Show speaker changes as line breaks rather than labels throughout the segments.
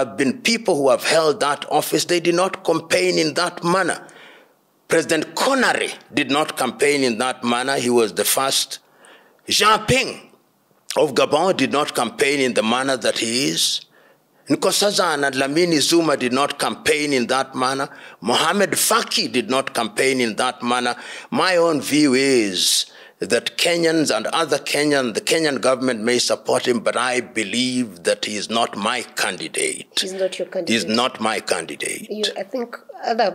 have been people who have held that office, they did not campaign in that manner. President Connery did not campaign in that manner. He was the first. Jean Ping of Gabon did not campaign in the manner that he is. Nkosazana and Lamini Zuma did not campaign in that manner. Mohamed Faki did not campaign in that manner. My own view is that Kenyans and other Kenyans, the Kenyan government may support him, but I believe that he is not my candidate.
He's not your candidate?
He's not my candidate.
I think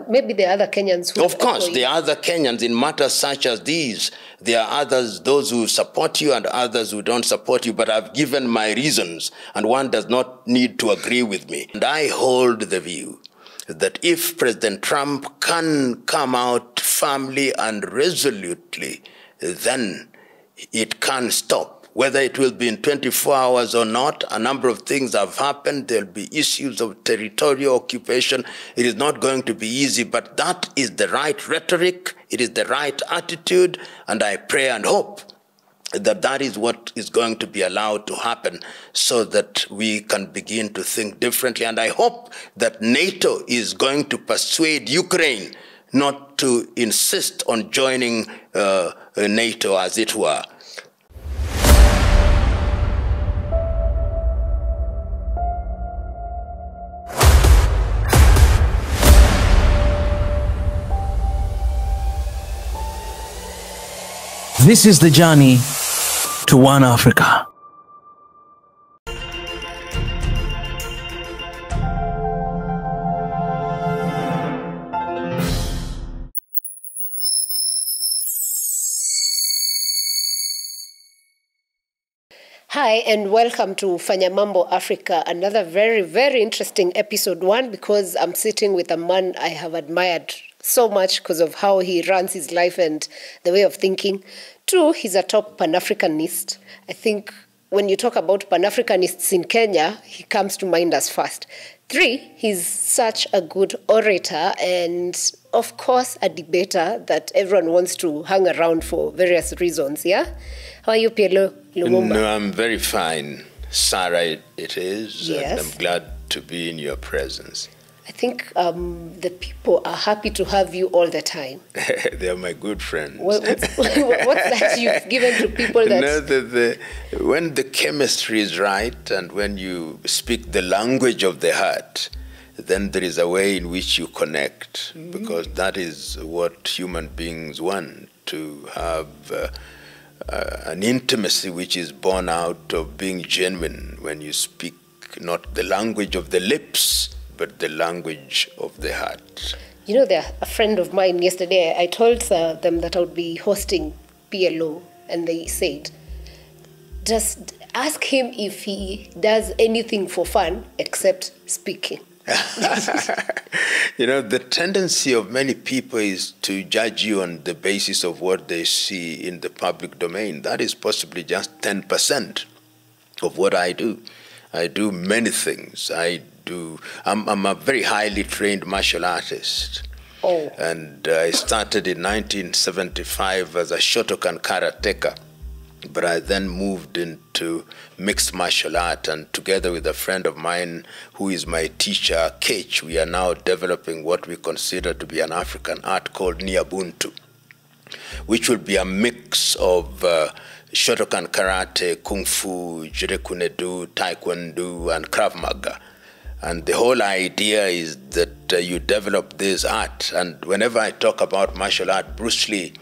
maybe there are other Kenyans who...
Of course, there are other Kenyans in matters such as these. There are others, those who support you and others who don't support you, but I've given my reasons, and one does not need to agree with me. And I hold the view that if President Trump can come out firmly and resolutely, then it can stop. Whether it will be in 24 hours or not, a number of things have happened. There'll be issues of territorial occupation. It is not going to be easy, but that is the right rhetoric. It is the right attitude, and I pray and hope that that is what is going to be allowed to happen so that we can begin to think differently. And I hope that NATO is going to persuade Ukraine not to insist on joining NATO, as it were.
This is the journey to One Africa.
Hi, and welcome to Fanya Mambo Africa, another very, very interesting episode. One, because I'm sitting with a man I have admired so much because of how he runs his life and the way of thinking. Two, he's a top Pan-Africanist. I think when you talk about Pan-Africanists in Kenya, he comes to mind as first. Three, he's such a good orator and, of course, a debater that everyone wants to hang around for various reasons, yeah? How are you, PLO Lumumba?
No, I'm very fine. Sarah, it is,
yes.
And I'm glad to be in your presence.
I think the people are happy to have you all the time.
They are my good friends.
What's that you've given to people that...
No, when the chemistry is right and when you speak the language of the heart, then there is a way in which you connect, because that is what human beings want, to have an intimacy which is born out of being genuine when you speak not the language of the lips, but the language of the heart.
You know, a friend of mine yesterday, I told them that I would be hosting PLO, and they said, just ask him if he does anything for fun except speaking.
You know, the tendency of many people is to judge you on the basis of what they see in the public domain. That is possibly just 10% of what I do. I do many things. I'm a very highly trained martial artist.
Oh.
And I started in 1975 as a Shotokan karateka. But I then moved into mixed martial art, and together with a friend of mine who is my teacher, Kech, we are now developing what we consider to be an African art called Nyabuntu, which will be a mix of Shotokan karate, kung fu, jireku-no-do, taekwondo, and Krav Maga. And the whole idea is that you develop this art. And whenever I talk about martial art, Bruce Lee,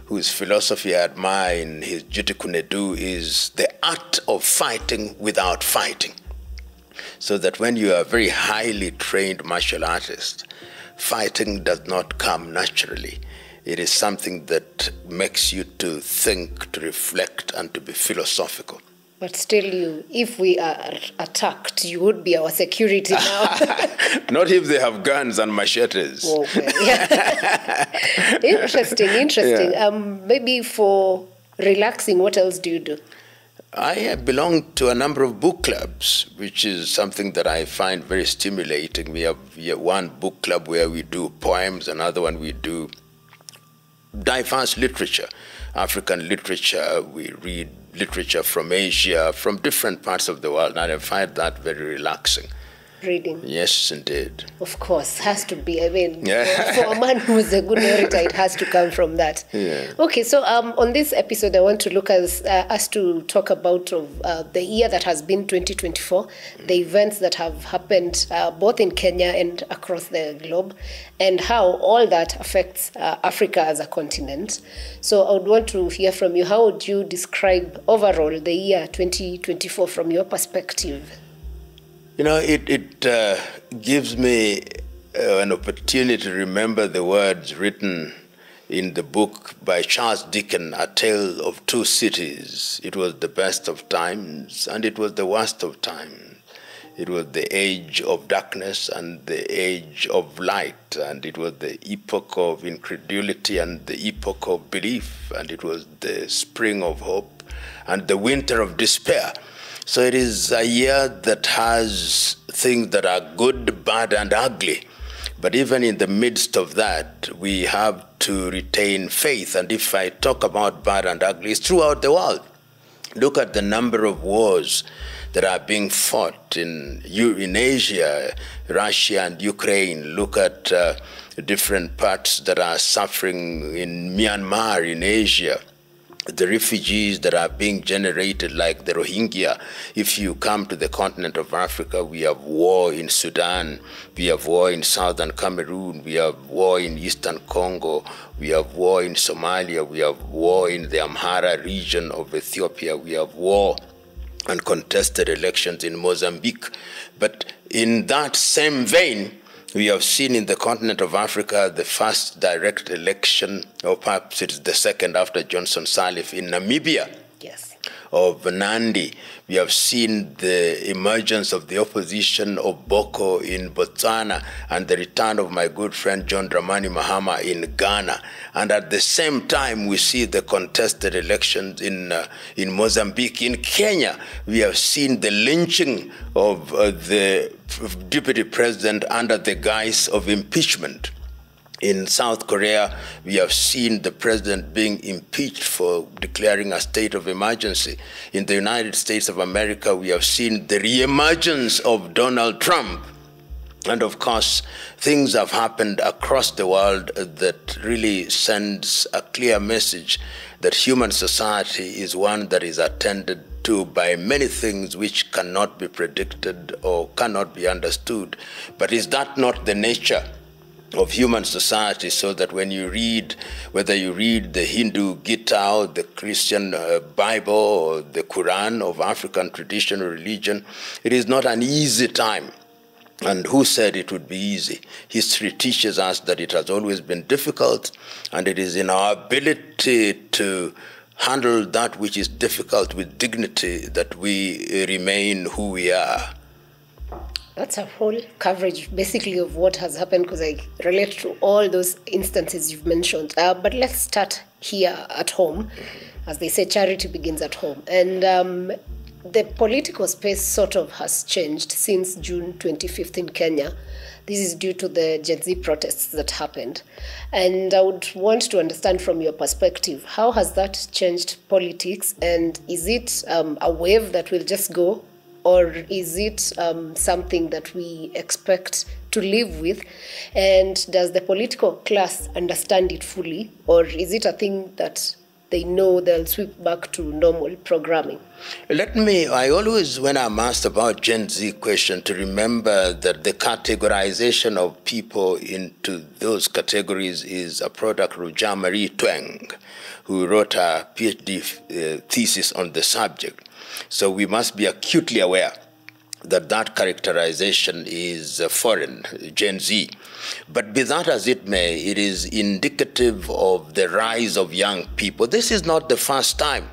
whose philosophy I admire in his jireku-no-do, is the art of fighting without fighting. So that when you are a very highly trained martial artist, fighting does not come naturally. It is something that makes you to think, to reflect, and to be philosophical.
But still, if we are attacked, you would be our security now.
Not if they have guns and machetes.
Okay. Yeah. Interesting. Yeah. Maybe for relaxing, what else do you do?
I belong to a number of book clubs, which is something that I find very stimulating. We have one book club where we do poems, another one we do diverse literature, African literature. We read literature from Asia, from different parts of the world, and I find that very relaxing.
reading.
Yes, indeed.
Of course, has to be. I mean,
Yeah.
for a man who's a good narrator, it has to come from that.
Yeah.
Okay, so on this episode, I want to look as us to talk about the year that has been 2024, the events that have happened both in Kenya and across the globe, and how all that affects Africa as a continent. So I would want to hear from you. How would you describe overall the year 2024 from your perspective?
You know, it gives me an opportunity to remember the words written in the book by Charles Dickens, A Tale of Two Cities. It was the best of times and it was the worst of times. It was the age of darkness and the age of light, and it was the epoch of incredulity and the epoch of belief, and it was the spring of hope and the winter of despair. So it is a year that has things that are good, bad, and ugly. But even in the midst of that, we have to retain faith. And if I talk about bad and ugly, it's throughout the world. Look at the number of wars that are being fought in Asia, Russia and Ukraine. Look at different parts that are suffering in Myanmar, in Asia. The refugees that are being generated, like the Rohingya. If you come to the continent of Africa, we have war in Sudan, we have war in southern Cameroon, we have war in eastern Congo, we have war in Somalia, we have war in the Amhara region of Ethiopia, we have war and contested elections in Mozambique. But in that same vein, we have seen in the continent of Africa the first direct election, or perhaps it's the second after Johnson Sirleaf in Namibia.
Yes.
Of Nandi. We have seen the emergence of the opposition of Boko in Botswana and the return of my good friend John Dramani Mahama in Ghana. And at the same time, we see the contested elections in Mozambique. In Kenya, we have seen the lynching of the deputy president under the guise of impeachment. In South Korea, we have seen the president being impeached for declaring a state of emergency. In the United States of America, we have seen the reemergence of Donald Trump. And of course, things have happened across the world that really sends a clear message that human society is one that is attended to by many things which cannot be predicted or cannot be understood. But is that not the nature of human society, so that when you read, whether you read the Hindu Gita or the Christian Bible or the Quran of African traditional religion, it is not an easy time. And who said it would be easy? History teaches us that it has always been difficult, and it is in our ability to handle that which is difficult with dignity that we remain who we are.
That's a whole coverage, basically, of what has happened, because I relate to all those instances you've mentioned. But let's start here at home. As they say, charity begins at home. And the political space sort of has changed since June 25th in Kenya. This is due to the Gen Z protests that happened. And I would want to understand from your perspective, how has that changed politics? And is it a wave that will just go? Or is it something that we expect to live with? And does the political class understand it fully? Or is it a thing that they know they'll sweep back to normal programming?
I always, when I'm asked about Gen Z question, to remember that the categorization of people into those categories is a product of Jean-Marie Tweng, who wrote a PhD thesis on the subject. So we must be acutely aware that that characterization is foreign, Gen Z. But be that as it may, it is indicative of the rise of young people. This is not the first time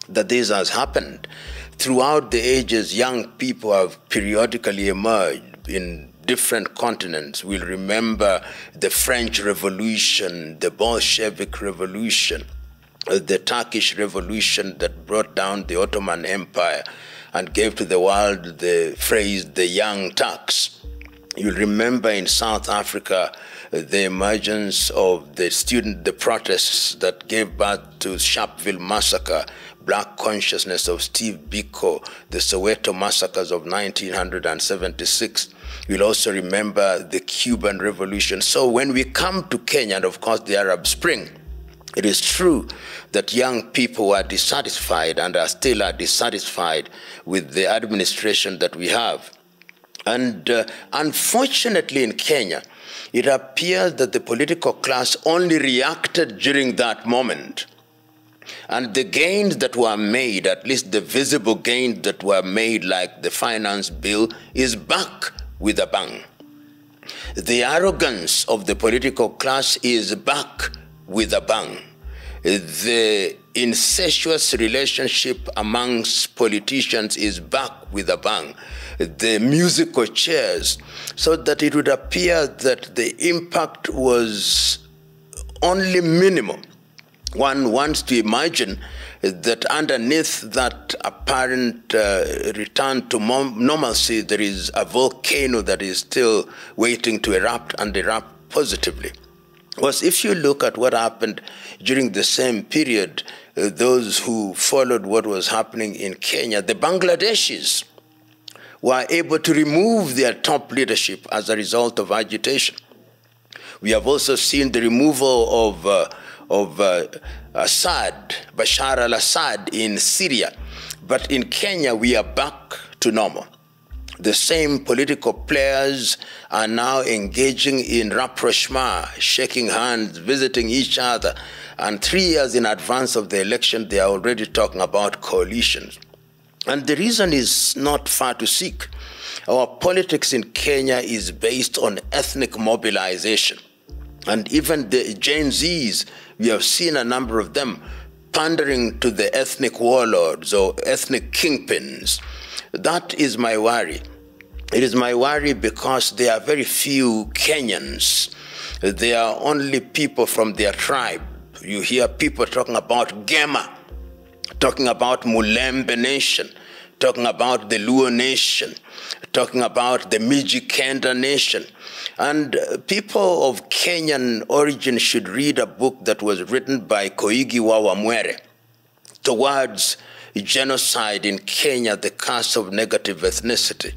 that this has happened. Throughout the ages, young people have periodically emerged in different continents. We'll remember the French Revolution, the Bolshevik Revolution, the Turkish Revolution that brought down the Ottoman Empire and gave to the world the phrase, the Young Turks. You'll remember in South Africa the emergence of the protests that gave birth to Sharpeville Massacre, black consciousness of Steve Biko, the Soweto massacres of 1976. We'll also remember the Cuban Revolution. So when we come to Kenya, and of course the Arab Spring, it is true that young people are dissatisfied and are still dissatisfied with the administration that we have. And unfortunately in Kenya, it appears that the political class only reacted during that moment. And the gains that were made, at least the visible gains that were made, like the finance bill, is back with a bang. The arrogance of the political class is back with a bang. The incestuous relationship amongst politicians is back with a bang. The musical chairs, so that it would appear that the impact was only minimal. One wants to imagine that underneath that apparent return to normalcy, there is a volcano that is still waiting to erupt and erupt positively. Because if you look at what happened during the same period, those who followed what was happening in Kenya, the Bangladeshis were able to remove their top leadership as a result of agitation. We have also seen the removal of Assad, Bashar al-Assad in Syria. But in Kenya, we are back to normal. The same political players are now engaging in rapprochement, shaking hands, visiting each other. And 3 years in advance of the election, they are already talking about coalitions. And the reason is not far to seek. Our politics in Kenya is based on ethnic mobilization. And even the Gen Zs, we have seen a number of them pandering to the ethnic warlords or ethnic kingpins. That is my worry. It is my worry because there are very few Kenyans. They are only people from their tribe. You hear people talking about Gema, talking about Mulembe Nation, talking about the Luo Nation, talking about the Mijikenda Nation. And people of Kenyan origin should read a book that was written by Koigi wa Wamwere, Towards Genocide in Kenya, the Curse of Negative Ethnicity.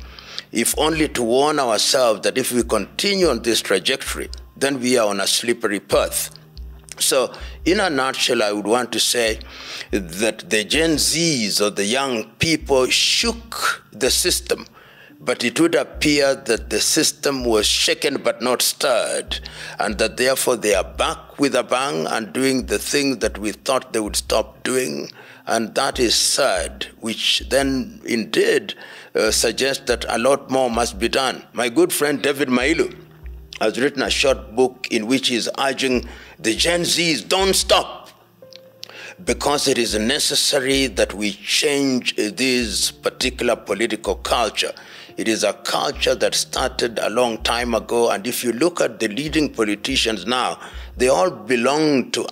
If only to warn ourselves that if we continue on this trajectory, then we are on a slippery path. So, in a nutshell, I would want to say that the Gen Zs or the young people shook the system, but it would appear that the system was shaken but not stirred, and that therefore they are back with a bang and doing the things that we thought they would stop doing, and that is sad, which then indeed suggests that a lot more must be done. My good friend David Mailu has written a short book in which he is urging the Gen Zs, don't stop, because it is necessary that we change this particular political culture. It is a culture that started a long time ago, and if you look at the leading politicians now, they all belong to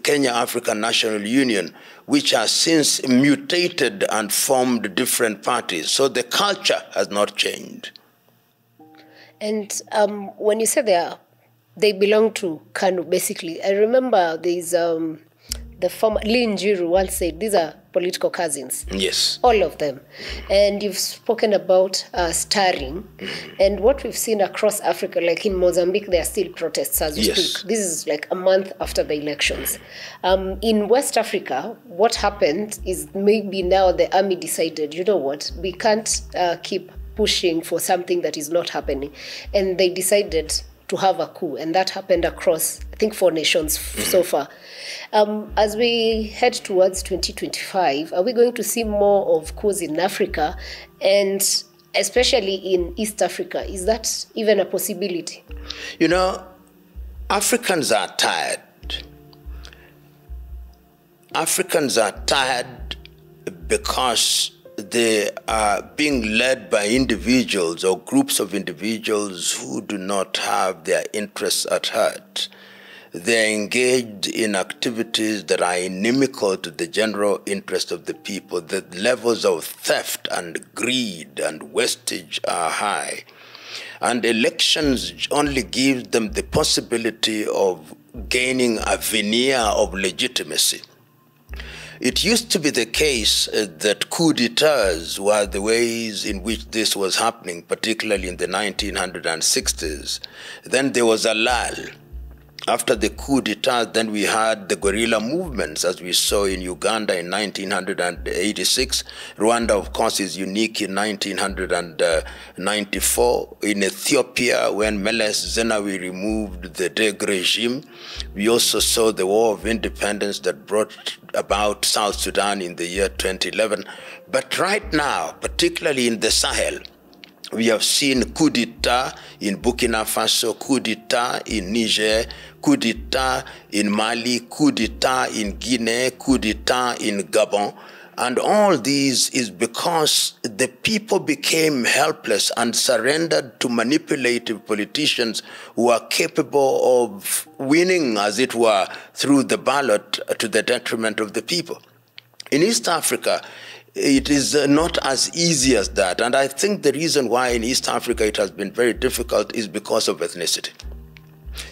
Kenya African National Union, which has since mutated and formed different parties. So the culture has not changed.
And when you say they belong to KANU, basically, I remember there's the former Lin Jiru once said, these are political cousins.
Yes.
All of them. And you've spoken about starring. And what we've seen across Africa, like in Mozambique, there are still protests as we speak. This is like a month after the elections. In West Africa, what happened is maybe now the army decided, you know what, we can't keep pushing for something that is not happening. And they decided to have a coup. And that happened across, I think, 4 nations so far. As we head towards 2025, are we going to see more of coups in Africa, and especially in East Africa? Is that even a possibility?
You know, Africans are tired. Africans are tired because they are being led by individuals or groups of individuals who do not have their interests at heart. They are engaged in activities that are inimical to the general interest of the people. The levels of theft and greed and wastage are high. And elections only give them the possibility of gaining a veneer of legitimacy. it used to be the case that coup d'etats were the ways in which this was happening, particularly in the 1960s. Then there was a lull. After the coup d'etat, then we had the guerrilla movements, as we saw in Uganda in 1986. Rwanda, of course, is unique in 1994. In Ethiopia, when Meles Zenawi removed the Deg regime, we also saw the War of Independence that brought about South Sudan in the year 2011. But right now, particularly in the Sahel, we have seen coup d'etat in Burkina Faso, coup d'etat in Niger, coup d'etat in Mali, coup d'etat in Guinea, coup d'etat in Gabon. And all these is because the people became helpless and surrendered to manipulative politicians who are capable of winning, as it were, through the ballot to the detriment of the people. In East Africa, it is not as easy as that. And I think the reason why in East Africa it has been very difficult is because of ethnicity.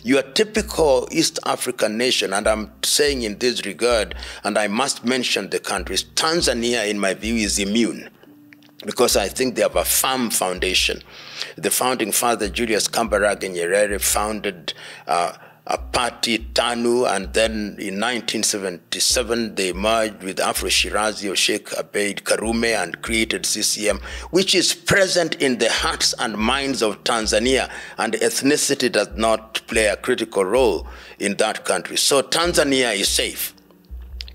Your typical East African nation, and I'm saying in this regard, and I must mention the countries, Tanzania, in my view, is immune, because I think they have a firm foundation. The founding father, Julius Kambarage Nyerere, founded a party, TANU, and then in 1977 they merged with Afro-Shirazi of Sheikh Abeid Karume and created CCM, which is present in the hearts and minds of Tanzania, and ethnicity does not play a critical role in that country. So Tanzania is safe.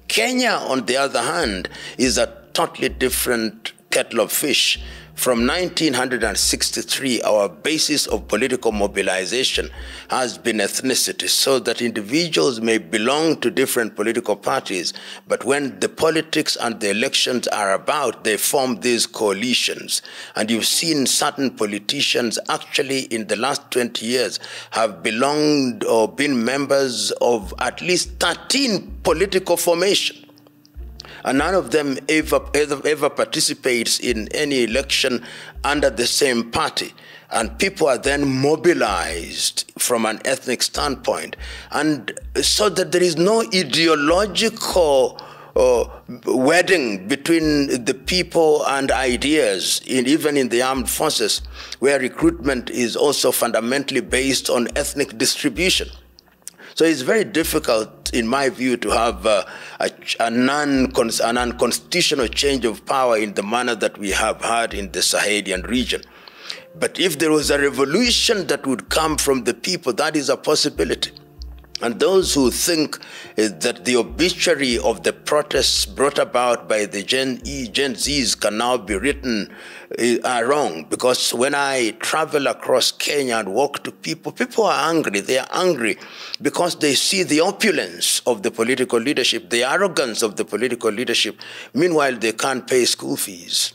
Kenya, on the other hand, is a totally different kettle of fish. From 1963, our basis of political mobilization has been ethnicity, so that individuals may belong to different political parties, but when the politics and the elections are about, they form these coalitions. And you've seen certain politicians actually in the last 20 years have belonged or been members of at least 13 political formations. And none of them ever participates in any election under the same party. And people are then mobilized from an ethnic standpoint. And so that there is no ideological wedding between the people and ideas, even in the armed forces, where recruitment is also fundamentally based on ethnic distribution. So it's very difficult, in my view, to have an unconstitutional change of power in the manner that we have had in the Sahelian region. But if there was a revolution that would come from the people, that is a possibility. And those who think that the obituary of the protests brought about by the Gen Zs can now be written are wrong. Because when I travel across Kenya and walk to people, people are angry. They are angry because they see the opulence of the political leadership, the arrogance of the political leadership. Meanwhile, they can't pay school fees.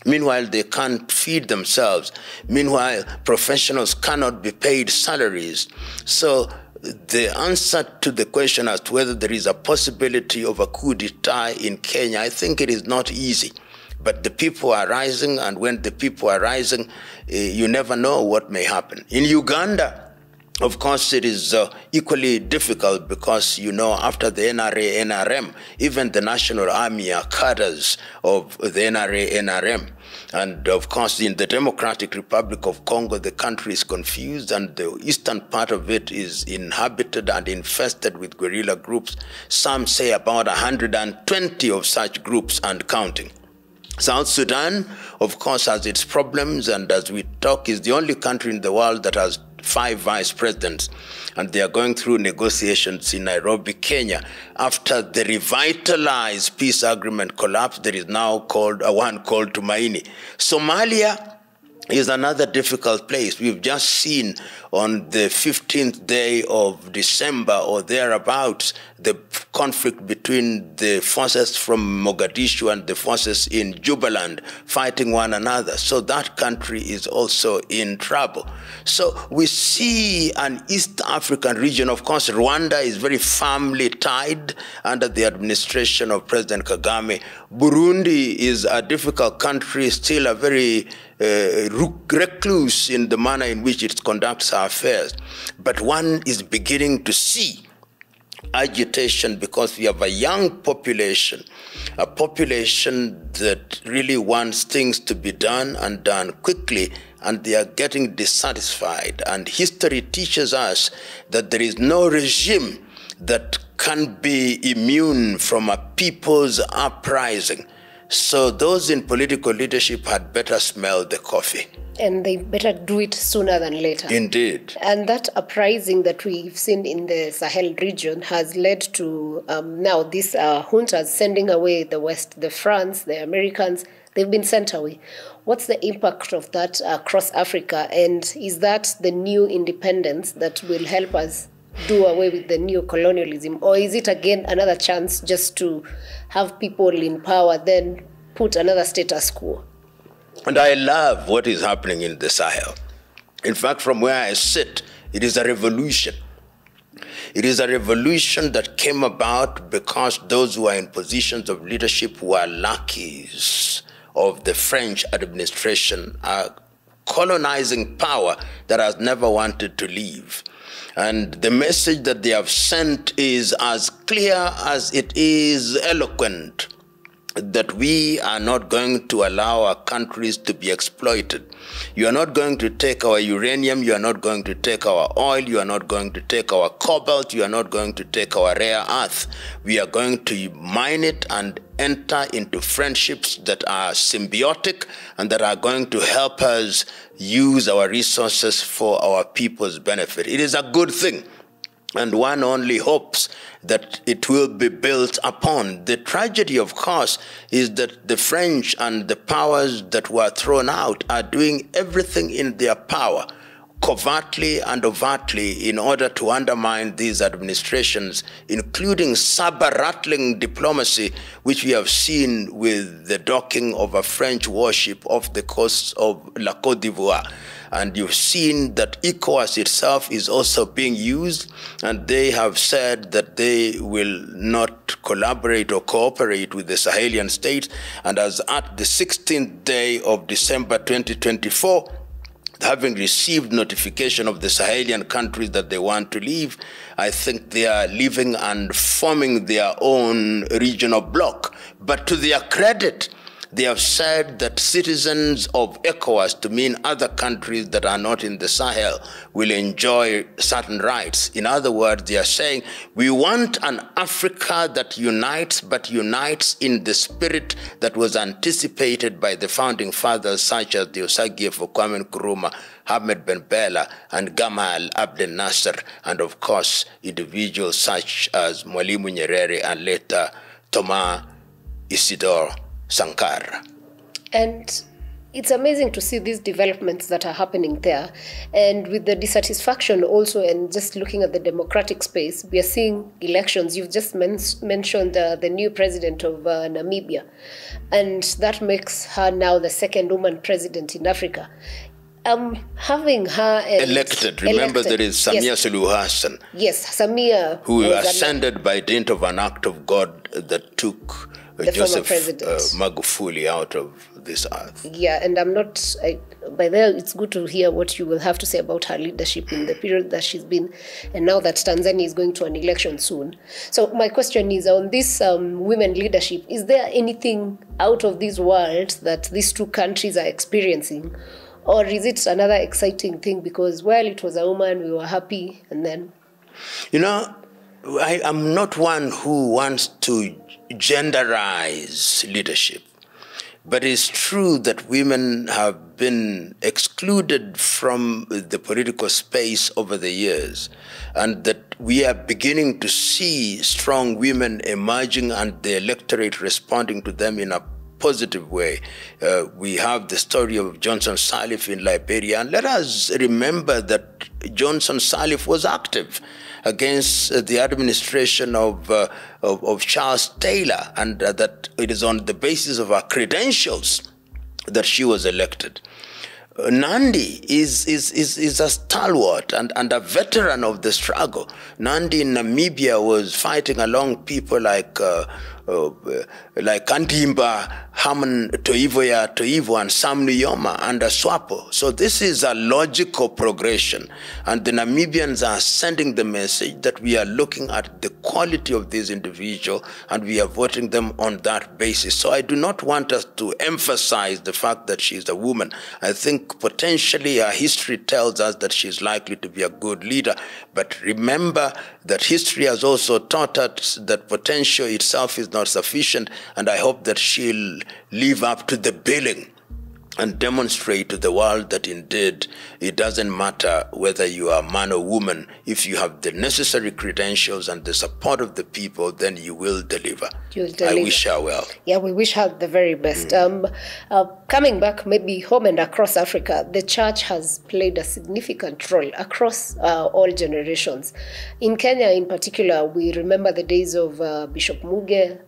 Meanwhile, they can't feed themselves. Meanwhile, professionals cannot be paid salaries. So the answer to the question as to whether there is a possibility of a coup d'etat in Kenya, I think it is not easy. But the people are rising, and when the people are rising, you never know what may happen. In Uganda, of course, it is equally difficult because, you know, after the NRA, NRM, even the National Army are cadres of the NRA, NRM. And of course, in the Democratic Republic of Congo, the country is confused, and the eastern part of it is inhabited and infested with guerrilla groups. Some say about 120 of such groups and counting. South Sudan, of course, has its problems, and as we talk, is the only country in the world that has 5 vice presidents, and they are going through negotiations in Nairobi, Kenya. After the revitalized peace agreement collapsed, there is now one called Tumaini. Somalia is another difficult place. We've just seen on the 15th day of December or thereabouts the conflict between the forces from Mogadishu and the forces in Jubaland fighting one another. So that country is also in trouble. So we see an East African region. Of course, Rwanda is very firmly tied under the administration of President Kagame. Burundi is a difficult country, still a very recluse in the manner in which it conducts our affairs. But one is beginning to see agitation because we have a young population, a population that really wants things to be done and done quickly, and they are getting dissatisfied. And history teaches us that there is no regime that can be immune from a people's uprising. So those in political leadership had better smell the coffee.
And they better do it sooner than later.
Indeed.
And that uprising that we've seen in the Sahel region has led to now these juntas sending away the West, the France, the Americans. They've been sent away. What's the impact of that across Africa? And is that the new independence that will help us do away with the neo-colonialism? Or is it again another chance just to have people in power, then put another status quo?
And I love what is happening in the Sahel. In fact, from where I sit, it is a revolution. It is a revolution that came about because those who are in positions of leadership were lackeys of the French administration, are colonizing power that has never wanted to leave. And the message that they have sent is as clear as it is eloquent, that we are not going to allow our countries to be exploited. You are not going to take our uranium, you are not going to take our oil, you are not going to take our cobalt, you are not going to take our rare earth. We are going to mine it and enter into friendships that are symbiotic and that are going to help us use our resources for our people's benefit. It is a good thing. And one only hopes that it will be built upon. The tragedy, of course, is that the French and the powers that were thrown out are doing everything in their power, covertly and overtly, in order to undermine these administrations, including saber-rattling diplomacy, which we have seen with the docking of a French warship off the coast of La Côte d'Ivoire. And you've seen that ECOWAS itself is also being used, and they have said that they will not collaborate or cooperate with the Sahelian states. And as at the 16th day of December 2024, having received notification of the Sahelian countries that they want to leave, I think they are leaving and forming their own regional bloc. But to their credit, they have said that citizens of ECOWAS, to mean other countries that are not in the Sahel, will enjoy certain rights. In other words, they are saying, we want an Africa that unites, but unites in the spirit that was anticipated by the founding fathers, such as the Osagie for Kwame Nkrumah, Ahmed Ben Bella, and Gamal Abdel Nasser, and of course, individuals such as Mwalimu Nyerere and later Thomas Isidore Sankara.
And it's amazing to see these developments that are happening there. And with the dissatisfaction also, and just looking at the democratic space, we are seeing elections. You've just mentioned the new president of Namibia. And that makes her now the second woman president in Africa. Having her
elected. Remember, there is Samia Suluhu Hassan.
Yes, Samia.
Who ascended by dint of an act of God that took Joseph Magufuli out of this earth.
Yeah, and I'm not, by there, it's good to hear what you will have to say about her leadership in the period that she's been, and now that Tanzania is going to an election soon. So my question is, on this women leadership, is there anything out of this world that these two countries are experiencing? Or is it another exciting thing because, well, it was a woman, we were happy, and then?
You know, I'm not one who wants to genderize leadership. But it's true that women have been excluded from the political space over the years, and that we are beginning to see strong women emerging and the electorate responding to them in a positive way. We have the story of Johnson Sirleaf in Liberia, and let us remember that Johnson Sirleaf was active against the administration of Charles Taylor, and that it is on the basis of her credentials that she was elected. Nandi is a stalwart and a veteran of the struggle. Nandi in Namibia was fighting along people like like Kandimba, Haman Toivo, and Sam Nujoma under SWAPO. So this is a logical progression. And the Namibians are sending the message that we are looking at the quality of this individual and we are voting them on that basis. So I do not want us to emphasize the fact that she's a woman. I think potentially her history tells us that she's likely to be a good leader. But remember that history has also taught us that potential itself is not sufficient, and I hope that she'll live up to the billing and demonstrate to the world that indeed it doesn't matter whether you are man or woman. If you have the necessary credentials and the support of the people, then you will deliver. I wish her well.
Yeah, we wish her the very best. Coming back maybe home and across Africa, the church has played a significant role across all generations. In Kenya in particular, we remember the days of Bishop Muge,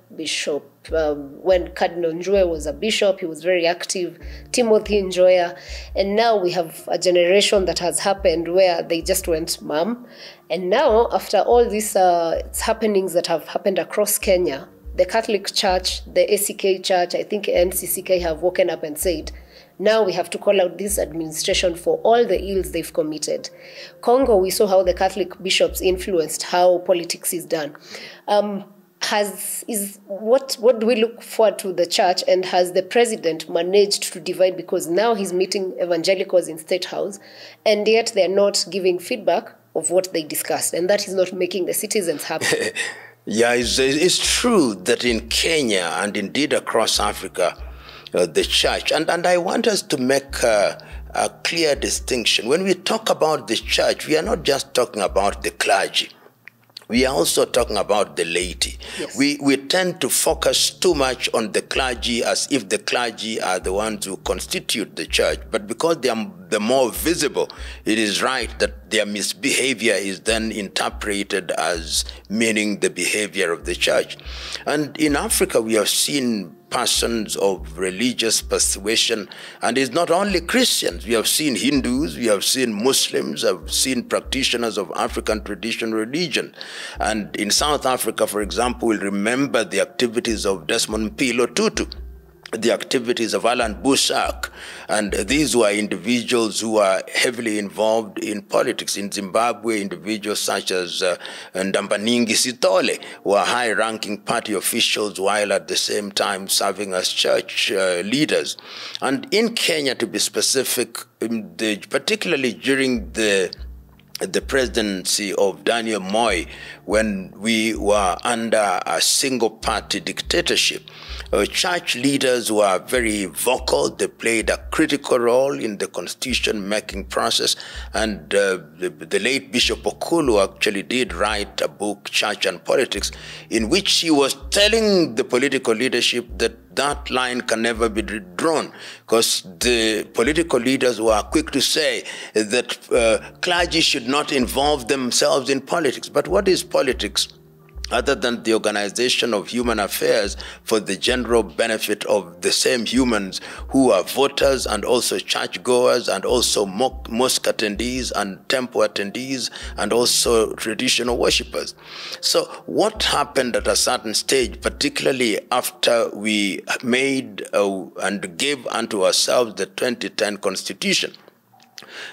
when Cardinal Njue was a bishop, he was very active, Timothy Njoya, and now we have a generation that has happened where they just went mum. And now, after all these happenings that have happened across Kenya, the Catholic Church, the ACK Church, I think NCCK have woken up and said, now we have to call out this administration for all the ills they've committed. Congo, we saw how the Catholic bishops influenced how politics is done. What do we look forward to the church, and has the president managed to divide, because now he's meeting evangelicals in State House and yet they're not giving feedback of what they discussed, and that is not making the citizens happy.
Yeah, it's true that in Kenya and indeed across Africa, the church, and I want us to make a clear distinction. When we talk about the church, we are not just talking about the clergy. We are also talking about the laity.
Yes.
We tend to focus too much on the clergy as if the clergy are the ones who constitute the church. But because they are the more visible, it is right that their misbehavior is then interpreted as meaning the behavior of the church. And in Africa, we have seen persons of religious persuasion, and it's not only Christians. We have seen Hindus, we have seen Muslims, have seen practitioners of African traditional religion. And in South Africa, for example, we'll remember the activities of Desmond Tutu, the activities of Alan Busak, and these were individuals who are heavily involved in politics. In Zimbabwe, individuals such as Ndambaningi Sithole were high-ranking party officials while at the same time serving as church leaders. And in Kenya, to be specific, particularly during the presidency of Daniel Moi, when we were under a single-party dictatorship, church leaders were very vocal. They played a critical role in the constitution-making process. And the late Bishop Okulu actually did write a book, Church and Politics, in which he was telling the political leadership that line can never be drawn, because the political leaders were quick to say that clergy should not involve themselves in politics. But what is politics other than the organization of human affairs for the general benefit of the same humans who are voters and also churchgoers and also mosque attendees and temple attendees and also traditional worshippers? So what happened at a certain stage, particularly after we made and gave unto ourselves the 2010 Constitution?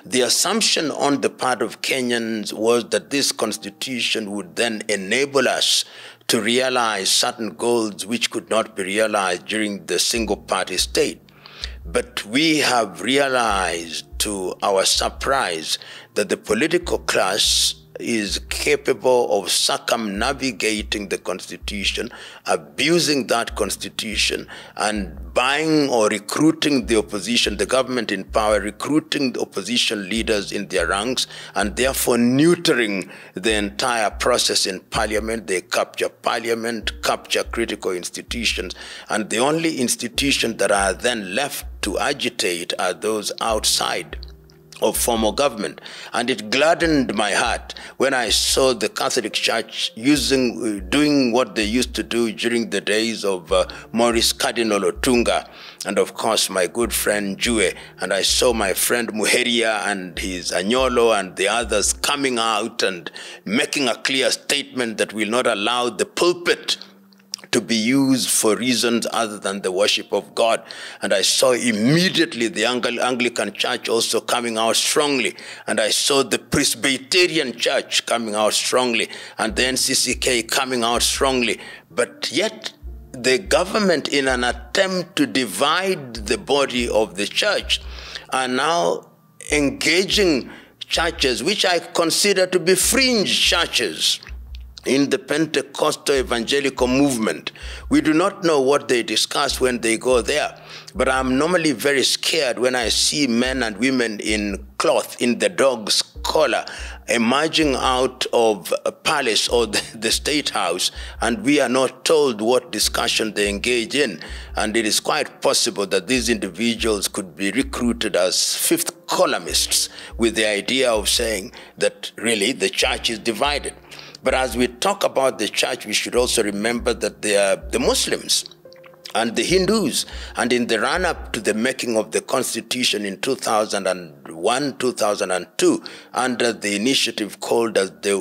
The assumption on the part of Kenyans was that this constitution would then enable us to realize certain goals which could not be realized during the single-party state. But we have realized, to our surprise, that the political class is capable of circumnavigating the constitution, abusing that constitution, and buying or recruiting the opposition, the government in power, recruiting the opposition leaders in their ranks, and therefore neutering the entire process in parliament. They capture parliament, capture critical institutions, and the only institutions that are then left to agitate are those outside of formal government. And it gladdened my heart when I saw the Catholic Church doing what they used to do during the days of Maurice Cardinal Otunga, and of course my good friend Njue, and I saw my friend Muheria and his Anyolo and the others coming out and making a clear statement that will not allow the pulpit to be used for reasons other than the worship of God. And I saw immediately the Anglican Church also coming out strongly. And I saw the Presbyterian Church coming out strongly, and the NCCK coming out strongly. But yet, the government, in an attempt to divide the body of the church, are now engaging churches, which I consider to be fringe churches, in the Pentecostal evangelical movement. We do not know what they discuss when they go there, but I'm normally very scared when I see men and women in cloth, in the dog's collar, emerging out of a palace or the state house, and we are not told what discussion they engage in. And it is quite possible that these individuals could be recruited as fifth columnists with the idea of saying that really the church is divided. But as we talk about the church, we should also remember that they are the Muslims and the Hindus. And in the run-up to the making of the Constitution in 2001, 2002, under the initiative called the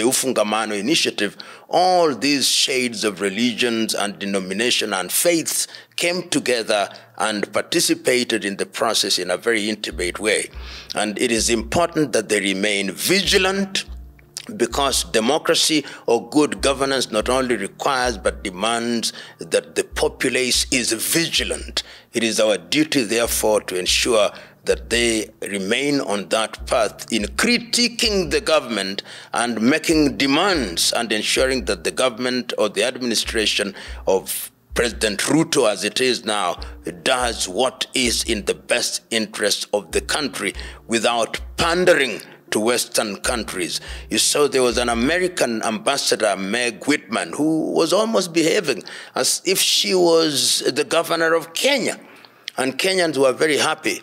Ufungamano Initiative, all these shades of religions and denomination and faiths came together and participated in the process in a very intimate way. And it is important that they remain vigilant, because democracy or good governance not only requires but demands that the populace is vigilant. It is our duty, therefore, to ensure that they remain on that path in critiquing the government and making demands and ensuring that the government or the administration of President Ruto, as it is now, does what is in the best interest of the country without pandering to Western countries. You saw there was an American ambassador, Meg Whitman, who was almost behaving as if she was the governor of Kenya. And Kenyans were very happy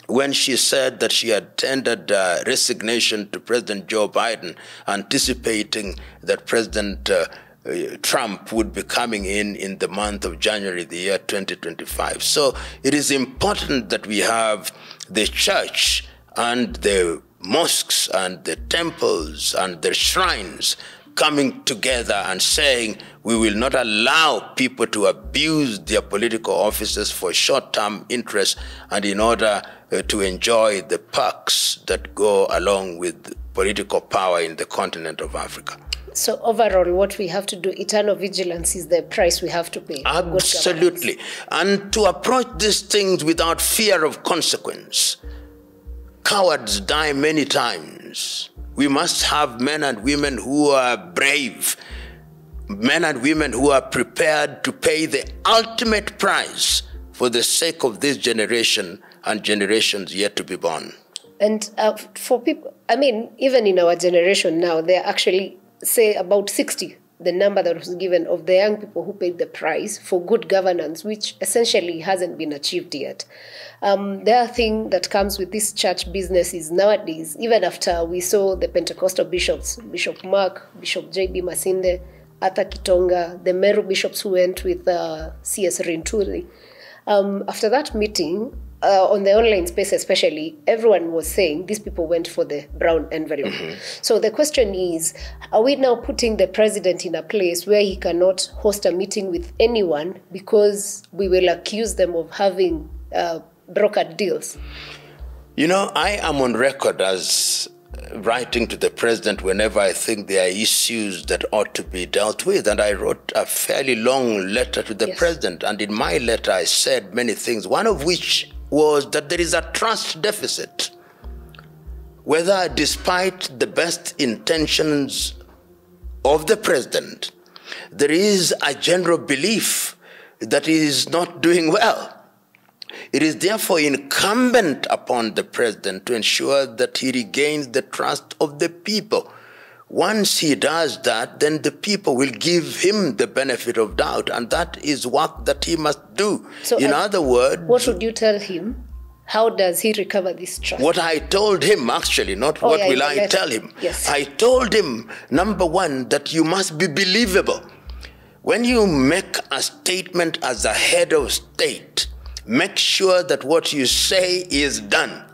when she said that she had tendered resignation to President Joe Biden, anticipating that President Trump would be coming in the month of January, the year 2025. So it is important that we have the church and the mosques and the temples and the shrines coming together and saying we will not allow people to abuse their political offices for short-term interests and in order to enjoy the perks that go along with political power in the continent of Africa.
So overall, what we have to do, eternal vigilance is the price we have to pay.
Absolutely. And to approach these things without fear of consequence. Cowards die many times. We must have men and women who are brave, men and women who are prepared to pay the ultimate price for the sake of this generation and generations yet to be born.
And for people, I mean, even in our generation now, there are actually, say, about 60, the number that was given of the young people who paid the price for good governance, which essentially hasn't been achieved yet. The other thing that comes with this church business is nowadays, even after we saw the Pentecostal bishops, Bishop Mark, Bishop J.B. Masinde, Arthur Kitonga, the Meru bishops who went with C.S. Rinturi, after that meeting, on the online space especially, everyone was saying these people went for the brown envelope. Mm-hmm. So the question is, are we now putting the president in a place where he cannot host a meeting with anyone because we will accuse them of having brokered deals?
You know, I am on record as writing to the president whenever I think there are issues that ought to be dealt with. And I wrote a fairly long letter to the president. And in my letter, I said many things, one of which was that there is a trust deficit. Whether despite the best intentions of the president, there is a general belief that he is not doing well. It is therefore incumbent upon the president to ensure that he regains the trust of the people. Once he does that, then the people will give him the benefit of doubt, and that is work that he must do.
So
in other words,
what would you tell him? How does he recover this trust?
What I told him, actually, not what will I tell him.
Yes.
I told him, number one, that you must be believable. When you make a statement as a head of state, make sure that what you say is done.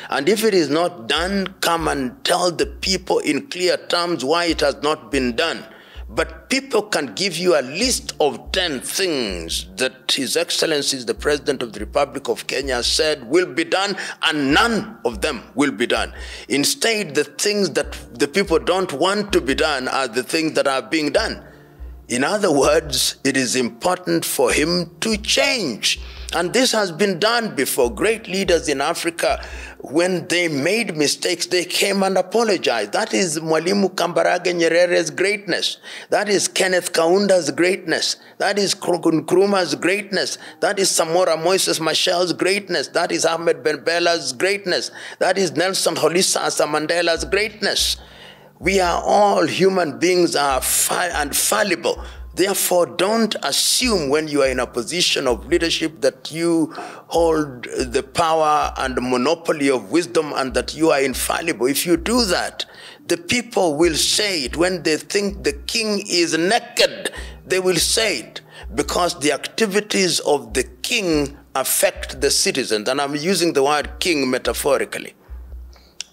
And if it is not done, come and tell the people in clear terms why it has not been done. But people can give you a list of 10 things that His Excellency, the President of the Republic of Kenya, said will be done, and none of them will be done. Instead, the things that the people don't want to be done are the things that are being done. In other words, it is important for him to change. And this has been done before. Great leaders in Africa, when they made mistakes, they came and apologized. That is Mwalimu Kambarage Nyerere's greatness. That is Kenneth Kaunda's greatness. That is Nkrumah's greatness. That is Samora Moises Machel's greatness. That is Ahmed Ben Bella's greatness. That is Nelson Rolihlahla Mandela's greatness. We are all human beings, are fallible. Therefore, don't assume when you are in a position of leadership that you hold the power and the monopoly of wisdom and that you are infallible. If you do that, the people will say it. When they think the king is naked, they will say it, because the activities of the king affect the citizens. And I'm using the word king metaphorically.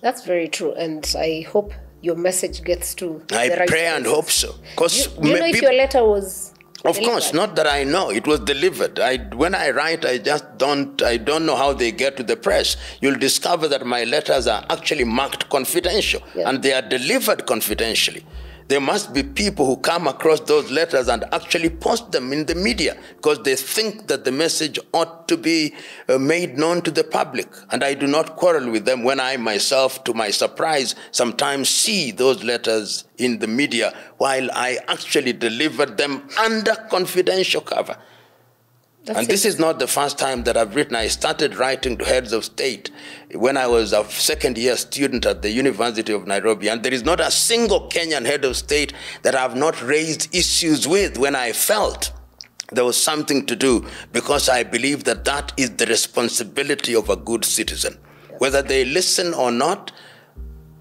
That's very true, and I hope your message gets to
I
the right
pray
places.
and hope so. Because
Do you know if your letter was
Of
delivered?
course, not that I know. It was delivered. When I write, I don't know how they get to the press. You'll discover that my letters are actually marked confidential, and they are delivered confidentially. There must be people who come across those letters and actually post them in the media because they think that the message ought to be made known to the public. And I do not quarrel with them when I myself, to my surprise, sometimes see those letters in the media while I actually delivered them under confidential cover. And this is not the first time that I've written. I started writing to heads of state when I was a second-year student at the University of Nairobi. And there is not a single Kenyan head of state that I've not raised issues with when I felt there was something to do, because I believe that that is the responsibility of a good citizen. Whether they listen or not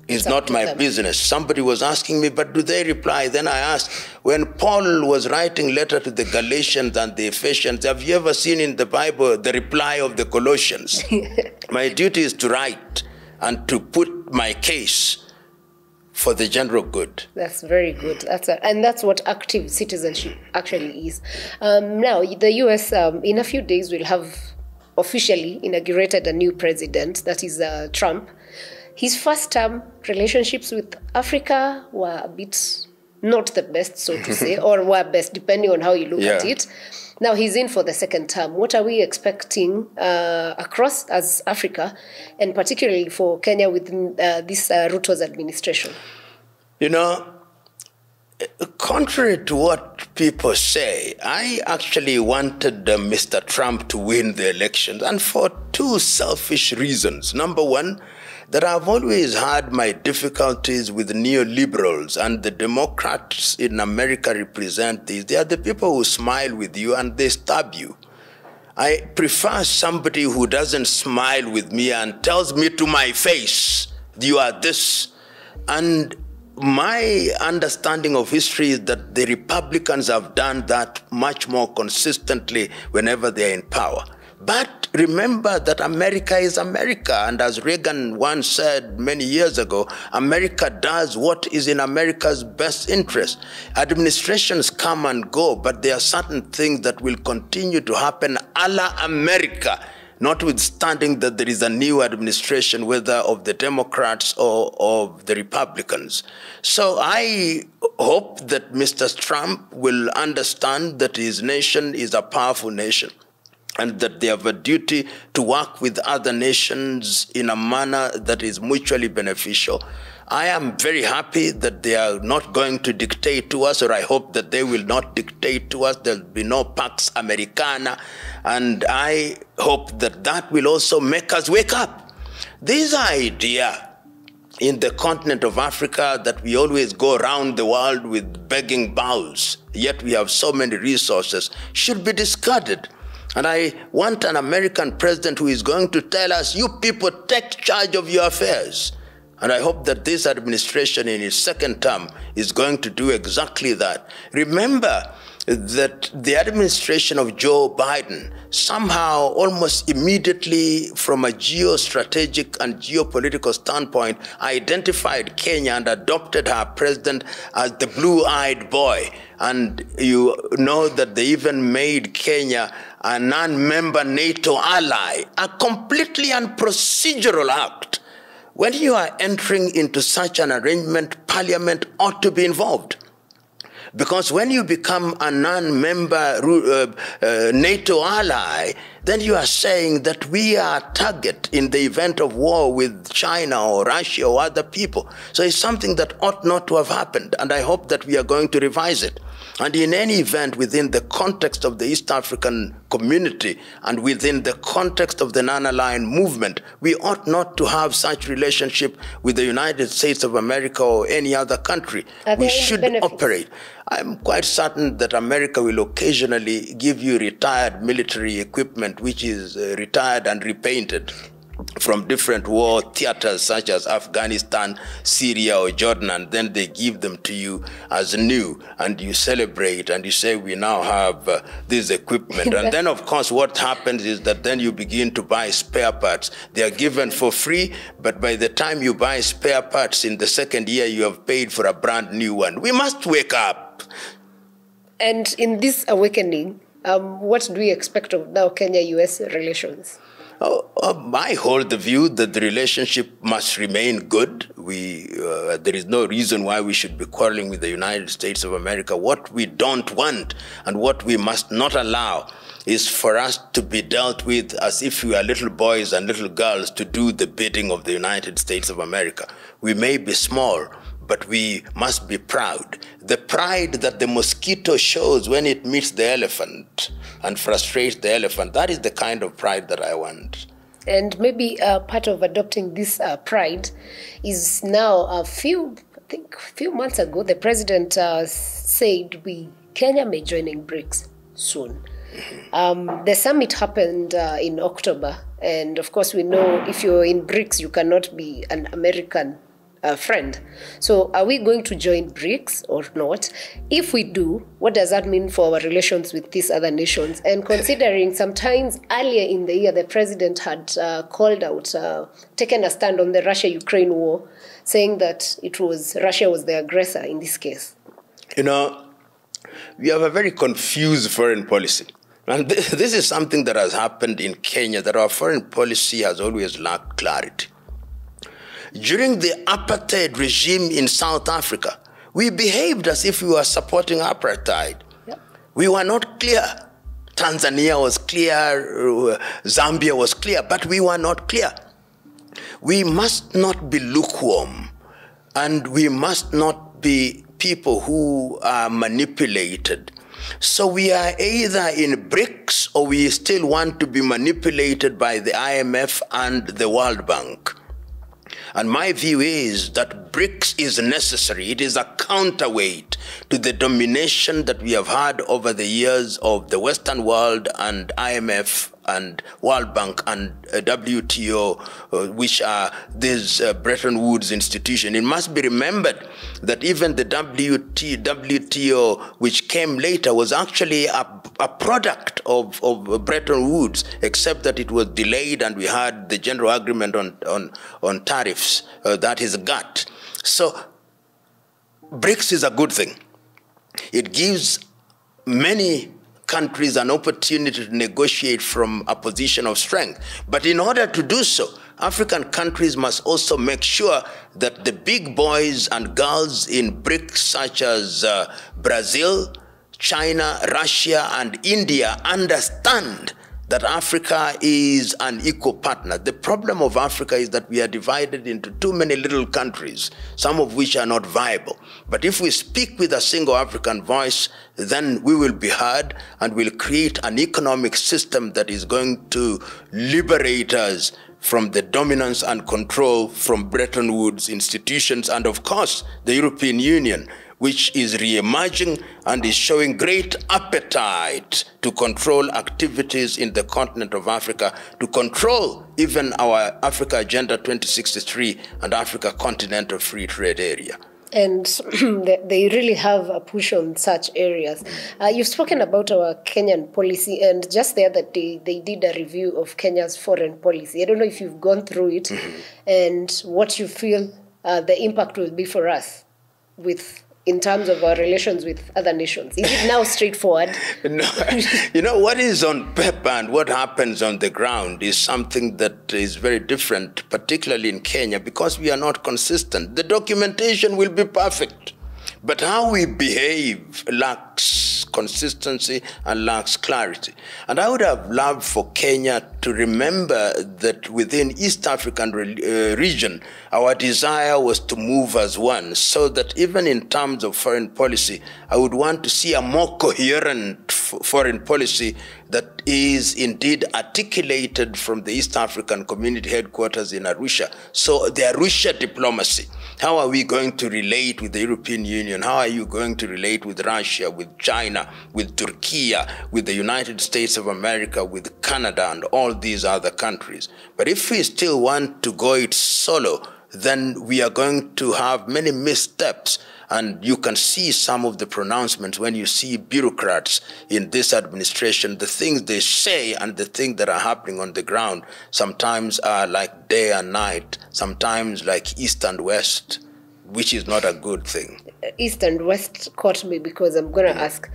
is not my business. Somebody was asking me, but do they reply? Then I asked, when Paul was writing letter to the Galatians and the Ephesians, have you ever seen in the Bible the reply of the Colossians? My duty is to write and to put my case for the general good.
That's very good. And that's what active citizenship actually is. Now, the U.S., in a few days, will have officially inaugurated a new president, that is Trump. His first term relationships with Africa were a bit not the best, so to say, or were best, depending on how you look at it. Now he's in for the second term. What are we expecting across as Africa, and particularly for Kenya with this Ruto's administration?
You know, contrary to what people say, I actually wanted Mr. Trump to win the elections, and for two selfish reasons. Number one, that I've always had my difficulties with neoliberals, and the Democrats in America represent these. They are the people who smile with you and they stab you. I prefer somebody who doesn't smile with me and tells me to my face, you are this. And my understanding of history is that the Republicans have done that much more consistently whenever they're in power. But remember that America is America, and as Reagan once said many years ago, America does what is in America's best interest. Administrations come and go, but there are certain things that will continue to happen a la America, notwithstanding that there is a new administration, whether of the Democrats or of the Republicans. So I hope that Mr. Trump will understand that his nation is a powerful nation, and that they have a duty to work with other nations in a manner that is mutually beneficial. I am very happy that they are not going to dictate to us, or I hope that they will not dictate to us. There will be no Pax Americana, and I hope that that will also make us wake up. This idea in the continent of Africa that we always go around the world with begging bowls, yet we have so many resources, should be discarded. And I want an American president who is going to tell us, you people take charge of your affairs. And I hope that this administration in its second term is going to do exactly that. Remember that the administration of Joe Biden somehow almost immediately from a geostrategic and geopolitical standpoint identified Kenya and adopted her president as the blue-eyed boy. And you know that they even made Kenya a non-member NATO ally, a completely unprocedural act. When you are entering into such an arrangement, Parliament ought to be involved. Because when you become a non-member NATO ally, then you are saying that we are a target in the event of war with China or Russia or other people. So it's something that ought not to have happened, and I hope that we are going to revise it. And in any event, within the context of the East African community and within the context of the non-aligned movement, we ought not to have such relationship with the United States of America or any other country. We should operate. I'm quite certain that America will occasionally give you retired military equipment, which is retired and repainted from different war theaters such as Afghanistan, Syria, or Jordan, and then they give them to you as new, and you celebrate, and you say, we now have this equipment. And then, of course, what happens is that then you begin to buy spare parts. They are given for free, but by the time you buy spare parts in the second year, you have paid for a brand new one. We must wake up.
And in this awakening, what do we expect of now Kenya-US relations?
I hold the view that the relationship must remain good. There is no reason why we should be quarreling with the United States of America. What we don't want and what we must not allow is for us to be dealt with as if we are little boys and little girls to do the bidding of the United States of America. We may be small, but we must be proud. The pride that the mosquito shows when it meets the elephant and frustrates the elephant, that is the kind of pride that I want.
And maybe part of adopting this pride is now I think a few months ago, the president said Kenya may join in BRICS soon. The summit happened in October, and of course we know if you're in BRICS, you cannot be an American friend. So are we going to join BRICS or not? If we do, what does that mean for our relations with these other nations? And considering sometimes earlier in the year, the president had called out, taken a stand on the Russia-Ukraine war, saying that Russia was the aggressor in this case.
You know, we have a very confused foreign policy. And this is something that has happened in Kenya, that our foreign policy has always lacked clarity. During the apartheid regime in South Africa, we behaved as if we were supporting apartheid. Yep. We were not clear. Tanzania was clear, Zambia was clear, but we were not clear. We must not be lukewarm, and we must not be people who are manipulated. So we are either in BRICS or we still want to be manipulated by the IMF and the World Bank. And my view is that BRICS is necessary. It is a counterweight to the domination that we have had over the years of the Western world and IMF and World Bank and WTO, which are these Bretton Woods institutions. It must be remembered that even the WTO, which came later, was actually a product of Bretton Woods, except that it was delayed and we had the general agreement on tariffs, that is GATT. So BRICS is a good thing. It gives many countries an opportunity to negotiate from a position of strength. But in order to do so, African countries must also make sure that the big boys and girls in BRICS, such as Brazil, China, Russia, and India, understand that Africa is an equal partner. The problem of Africa is that we are divided into too many little countries, some of which are not viable. But if we speak with a single African voice, then we will be heard and will create an economic system that is going to liberate us from the dominance and control from Bretton Woods institutions and, of course, the European Union, which is re-emerging and is showing great appetite to control activities in the continent of Africa, to control even our Africa Agenda 2063 and Africa Continental Free Trade Area.
And they really have a push on such areas. You've spoken about our Kenyan policy, and just the other day, they did a review of Kenya's foreign policy. I don't know if you've gone through it and what you feel the impact will be for us in terms of our relations with other nations. Is it now straightforward?
No. You know, what is on paper and what happens on the ground is something that is very different, particularly in Kenya, because we are not consistent. The documentation will be perfect, but how we behave lacks consistency and lacks clarity. And I would have loved for Kenya to remember that within East African region, our desire was to move as one, so that even in terms of foreign policy, I would want to see a more coherent foreign policy that is indeed articulated from the East African Community headquarters in Arusha. So the Arusha diplomacy, how are we going to relate with the European Union? How are you going to relate with Russia, with China, with Turkey, with the United States of America, with Canada, and all these other countries? But if we still want to go it solo, then we are going to have many missteps. And you can see some of the pronouncements when you see bureaucrats in this administration. The things they say and the things that are happening on the ground sometimes are like day and night, sometimes like East and West, which is not a good thing.
East and West caught me because I'm going to ask.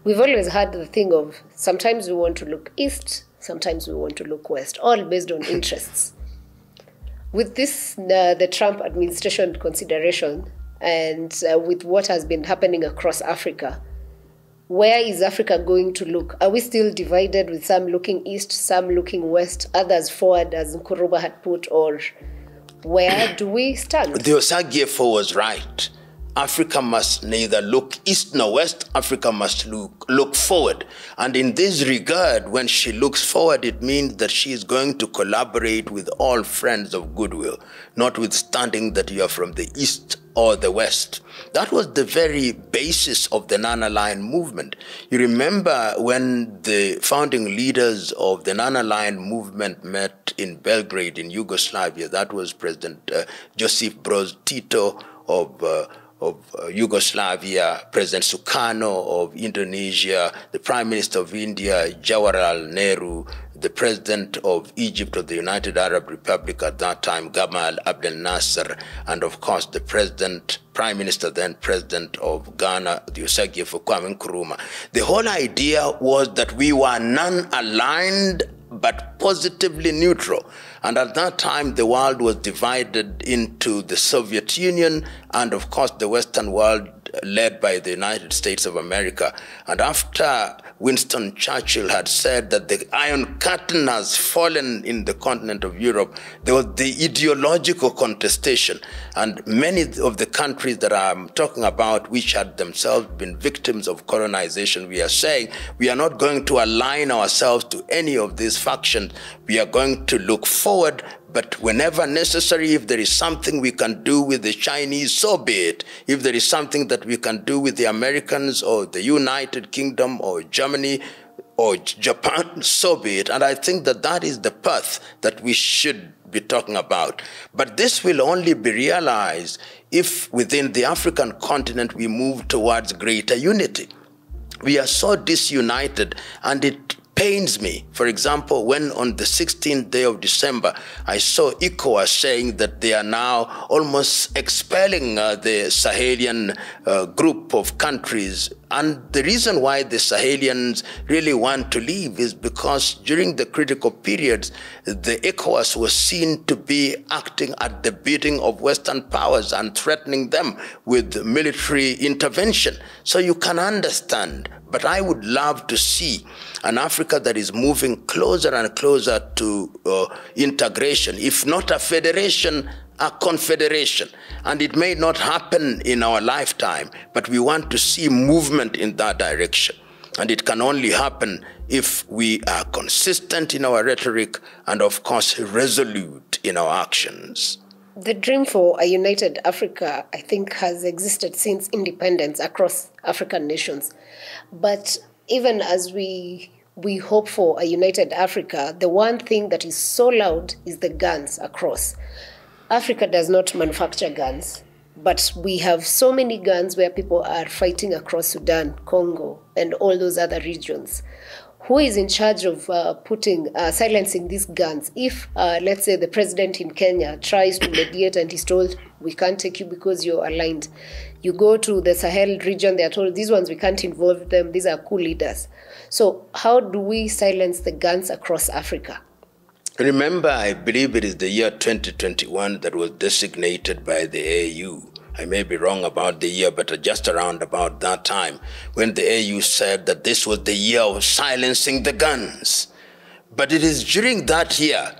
We've always had the thing of sometimes we want to look East, sometimes we want to look West, all based on interests. With this, the Trump administration consideration, and with what has been happening across Africa, where is Africa going to look? Are we still divided with some looking east, some looking west, others forward, as Nkuruba had put, or where do we stand? The
Osagyefo was right. Africa must neither look east nor west. Africa must look forward. And in this regard, when she looks forward, it means that she is going to collaborate with all friends of goodwill, notwithstanding that you are from the east or the west. That was the very basis of the non-aligned movement. You remember when the founding leaders of the non-aligned movement met in Belgrade in Yugoslavia, that was President Josip Broz Tito of Yugoslavia, President Sukarno of Indonesia, the Prime Minister of India, Jawaharlal Nehru, the President of Egypt, of the United Arab Republic at that time, Gamal Abdel Nasser, and of course the Prime Minister, then President of Ghana, the Osagyefo Kwame Nkrumah. The whole idea was that we were non-aligned but positively neutral. And at that time, the world was divided into the Soviet Union and, of course, the Western world led by the United States of America. And after Winston Churchill had said that the Iron Curtain has fallen in the continent of Europe, there was the ideological contestation. And many of the countries that I'm talking about, which had themselves been victims of colonization, we are saying we are not going to align ourselves to any of these factions. We are going to look forward, but whenever necessary, if there is something we can do with the Chinese, so be it. If there is something that we can do with the Americans or the United Kingdom or Germany or Japan, so be it. And I think that that is the path that we should be talking about. But this will only be realized if within the African continent we move towards greater unity. We are so disunited, and it pains me. For example, when on the 16th day of December, I saw ECOWAS saying that they are now almost expelling the Sahelian group of countries. And the reason why the Sahelians really want to leave is because during the critical periods, the ECOWAS was seen to be acting at the bidding of Western powers and threatening them with military intervention. So you can understand. But I would love to see an Africa that is moving closer and closer to integration, if not a federation, a confederation. And it may not happen in our lifetime, but we want to see movement in that direction. And it can only happen if we are consistent in our rhetoric and, of course, resolute in our actions.
The dream for a united Africa, I think, has existed since independence across African nations. But even as we hope for a united Africa, the one thing that is so loud is the guns across. Africa does not manufacture guns. but we have so many guns where people are fighting across Sudan, Congo, and all those other regions. Who is in charge of silencing these guns? If, let's say, the president in Kenya tries to mediate and he's told, we can't take you because you're aligned. You go to the Sahel region, they're told, these ones, we can't involve them. These are coup leaders. So how do we silence the guns across Africa?
Remember, I believe it is the year 2021 that was designated by the AU. I may be wrong about the year, but just around about that time, when the AU said that this was the year of silencing the guns. But it is during that year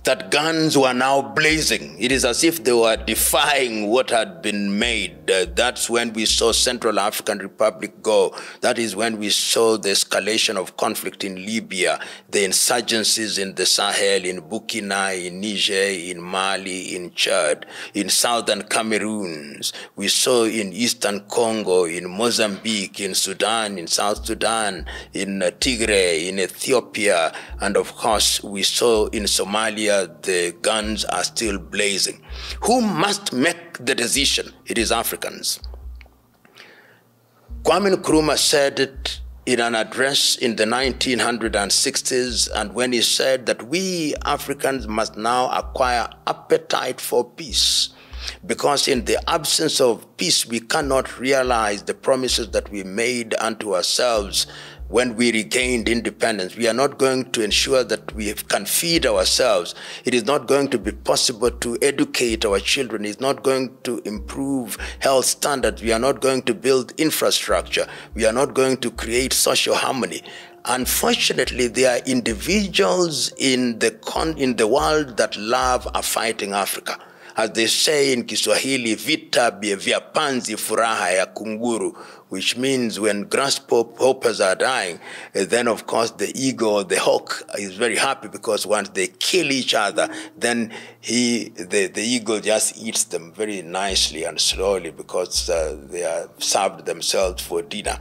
that guns were now blazing. It is as if they were defying what had been made. That's when we saw Central African Republic go. That is when we saw the escalation of conflict in Libya, the insurgencies in the Sahel, in Burkina, in Niger, in Mali, in Chad, in southern Cameroon. We saw in eastern Congo, in Mozambique, in Sudan, in South Sudan, in Tigray, in Ethiopia, and of course we saw in Somalia the guns are still blazing. Who must make the decision? It is Africans. Kwame Nkrumah said it in an address in the 1960s, and when he said that we Africans must now acquire appetite for peace, because in the absence of peace we cannot realize the promises that we made unto ourselves when we regained independence. We are not going to ensure that we can feed ourselves. It is not going to be possible to educate our children. It's not going to improve health standards. We are not going to build infrastructure. We are not going to create social harmony. Unfortunately, there are individuals in the world that love a fighting Africa. As they say in Kiswahili, vita vya panzi furaha ya kunguru, which means when grasshoppers are dying, then of course the eagle, the hawk, is very happy because once they kill each other, then the eagle just eats them very nicely and slowly because they have served themselves for dinner.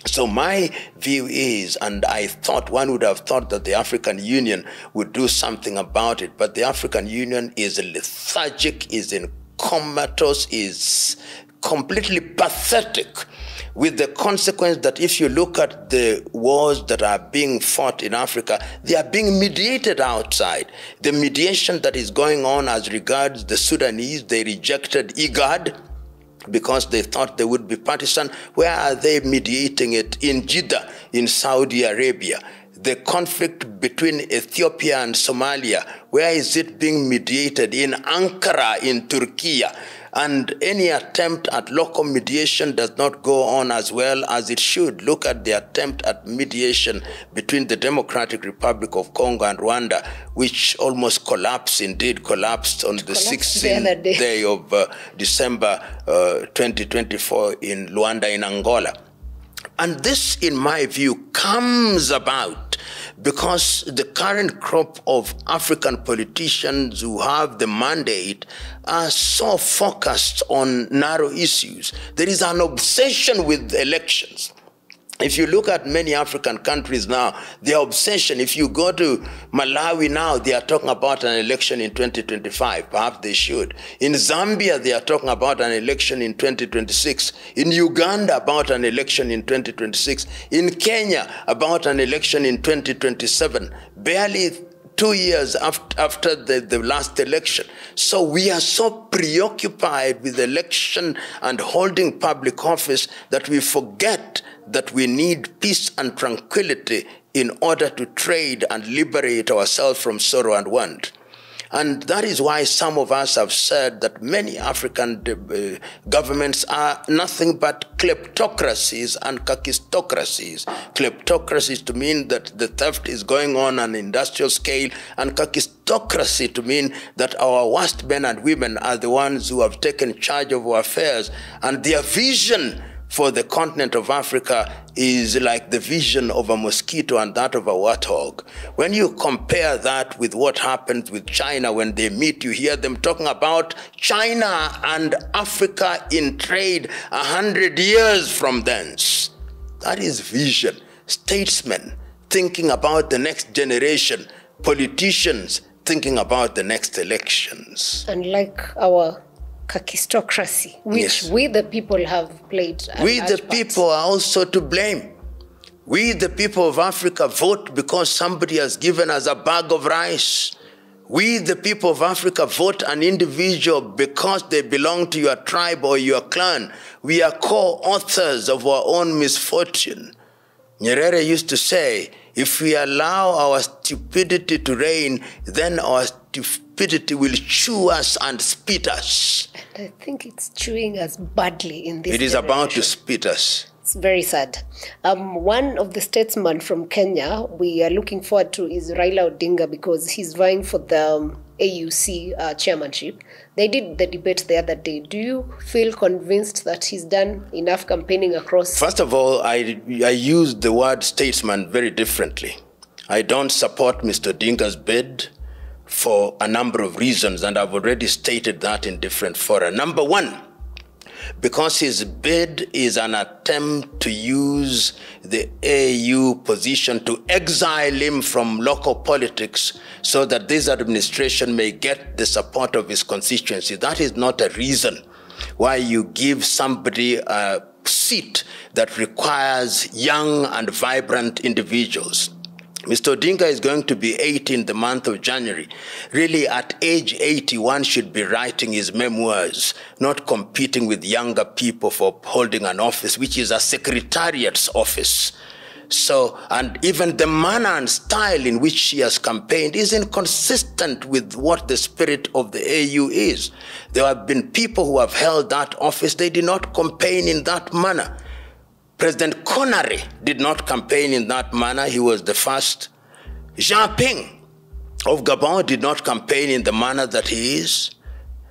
So my view is, and I thought one would have thought that the African Union would do something about it, but the African Union is lethargic, is comatose, is completely pathetic, with the consequence that if you look at the wars that are being fought in Africa, they are being mediated outside. The mediation that is going on as regards the Sudanese, they rejected IGAD, because they thought they would be partisan. Where are they mediating it? In Jeddah, in Saudi Arabia. The conflict between Ethiopia and Somalia, where is it being mediated? In Ankara, in Turkey. And any attempt at local mediation does not go on as well as it should. Look at the attempt at mediation between the Democratic Republic of Congo and Rwanda, which almost collapsed on the 16th day of December 2024 in Luanda, in Angola. And this, in my view, comes about because the current crop of African politicians who have the mandate are so focused on narrow issues. There is an obsession with elections. If you look at many African countries now, their obsession, if you go to Malawi now, they are talking about an election in 2025. Perhaps they should. In Zambia, they are talking about an election in 2026. In Uganda, about an election in 2026. In Kenya, about an election in 2027. Barely 2 years after the last election. So we are so preoccupied with election and holding public office that we forget that we need peace and tranquility in order to trade and liberate ourselves from sorrow and want. And that is why some of us have said that many African governments are nothing but kleptocracies and kakistocracies. Kleptocracies to mean that the theft is going on an industrial scale, and kakistocracy to mean that our worst men and women are the ones who have taken charge of our affairs, and their vision for the continent of Africa is like the vision of a mosquito and that of a warthog. When you compare that with what happens with China when they meet, you hear them talking about China and Africa in trade 100 years from thence. That is vision. Statesmen thinking about the next generation, politicians thinking about the next elections.
Unlike our kakistocracy, which
Yes.
we the people have played a
We, the
large part.
people, are also to blame. We, the people of Africa, vote because somebody has given us a bag of rice. We, the people of Africa, vote an individual because they belong to your tribe or your clan. We are co-authors of our own misfortune. Nyerere used to say, if we allow our stupidity to reign, then our stupidity will chew us and spit us.
And I think it's chewing us badly in this
It is about to
generation.
spit us.
It's very sad. One of the statesmen from Kenya we are looking forward to is Raila Odinga, because he's vying for the AUC chairmanship. They did the debate the other day. Do you feel convinced that he's done enough campaigning across?
First of all, I use the word statesman very differently. I don't support Mr. Odinga's bid for a number of reasons, and I've already stated that in different fora. Number one, because his bid is an attempt to use the AU position to exile him from local politics so that this administration may get the support of his constituency. That is not a reason why you give somebody a seat that requires young and vibrant individuals. Mr. Odinga is going to be 80 in the month of January. Really, at age 80, one should be writing his memoirs, not competing with younger people for holding an office, which is a secretariat's office. So, and even the manner and style in which he has campaigned is inconsistent with what the spirit of the AU is. There have been people who have held that office, they did not campaign in that manner. President Connery did not campaign in that manner. He was the first. Jean Ping of Gabon did not campaign in the manner that he is.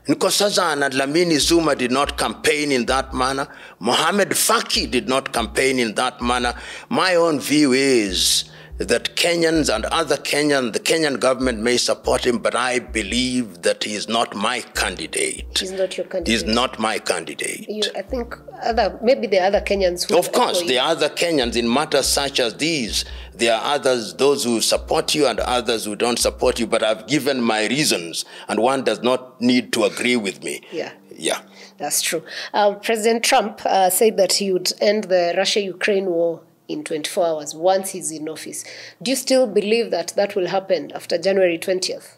Nkosazana and Lamini Zuma did not campaign in that manner. Mohamed Faki did not campaign in that manner. My own view is that Kenyans and other Kenyans, the Kenyan government may support him, but I believe that he is not my candidate.
He's not your candidate.
He's not my candidate.
I think maybe there are other Kenyans who...
Of course, there are other Kenyans in matters such as these. There are others, those who support you and others who don't support you, but I've given my reasons, and one does not need to agree with me.
Yeah, that's true. President Trump said that he would end the Russia-Ukraine war in 24 hours once he's in office. Do you still believe that that will happen after January 20th?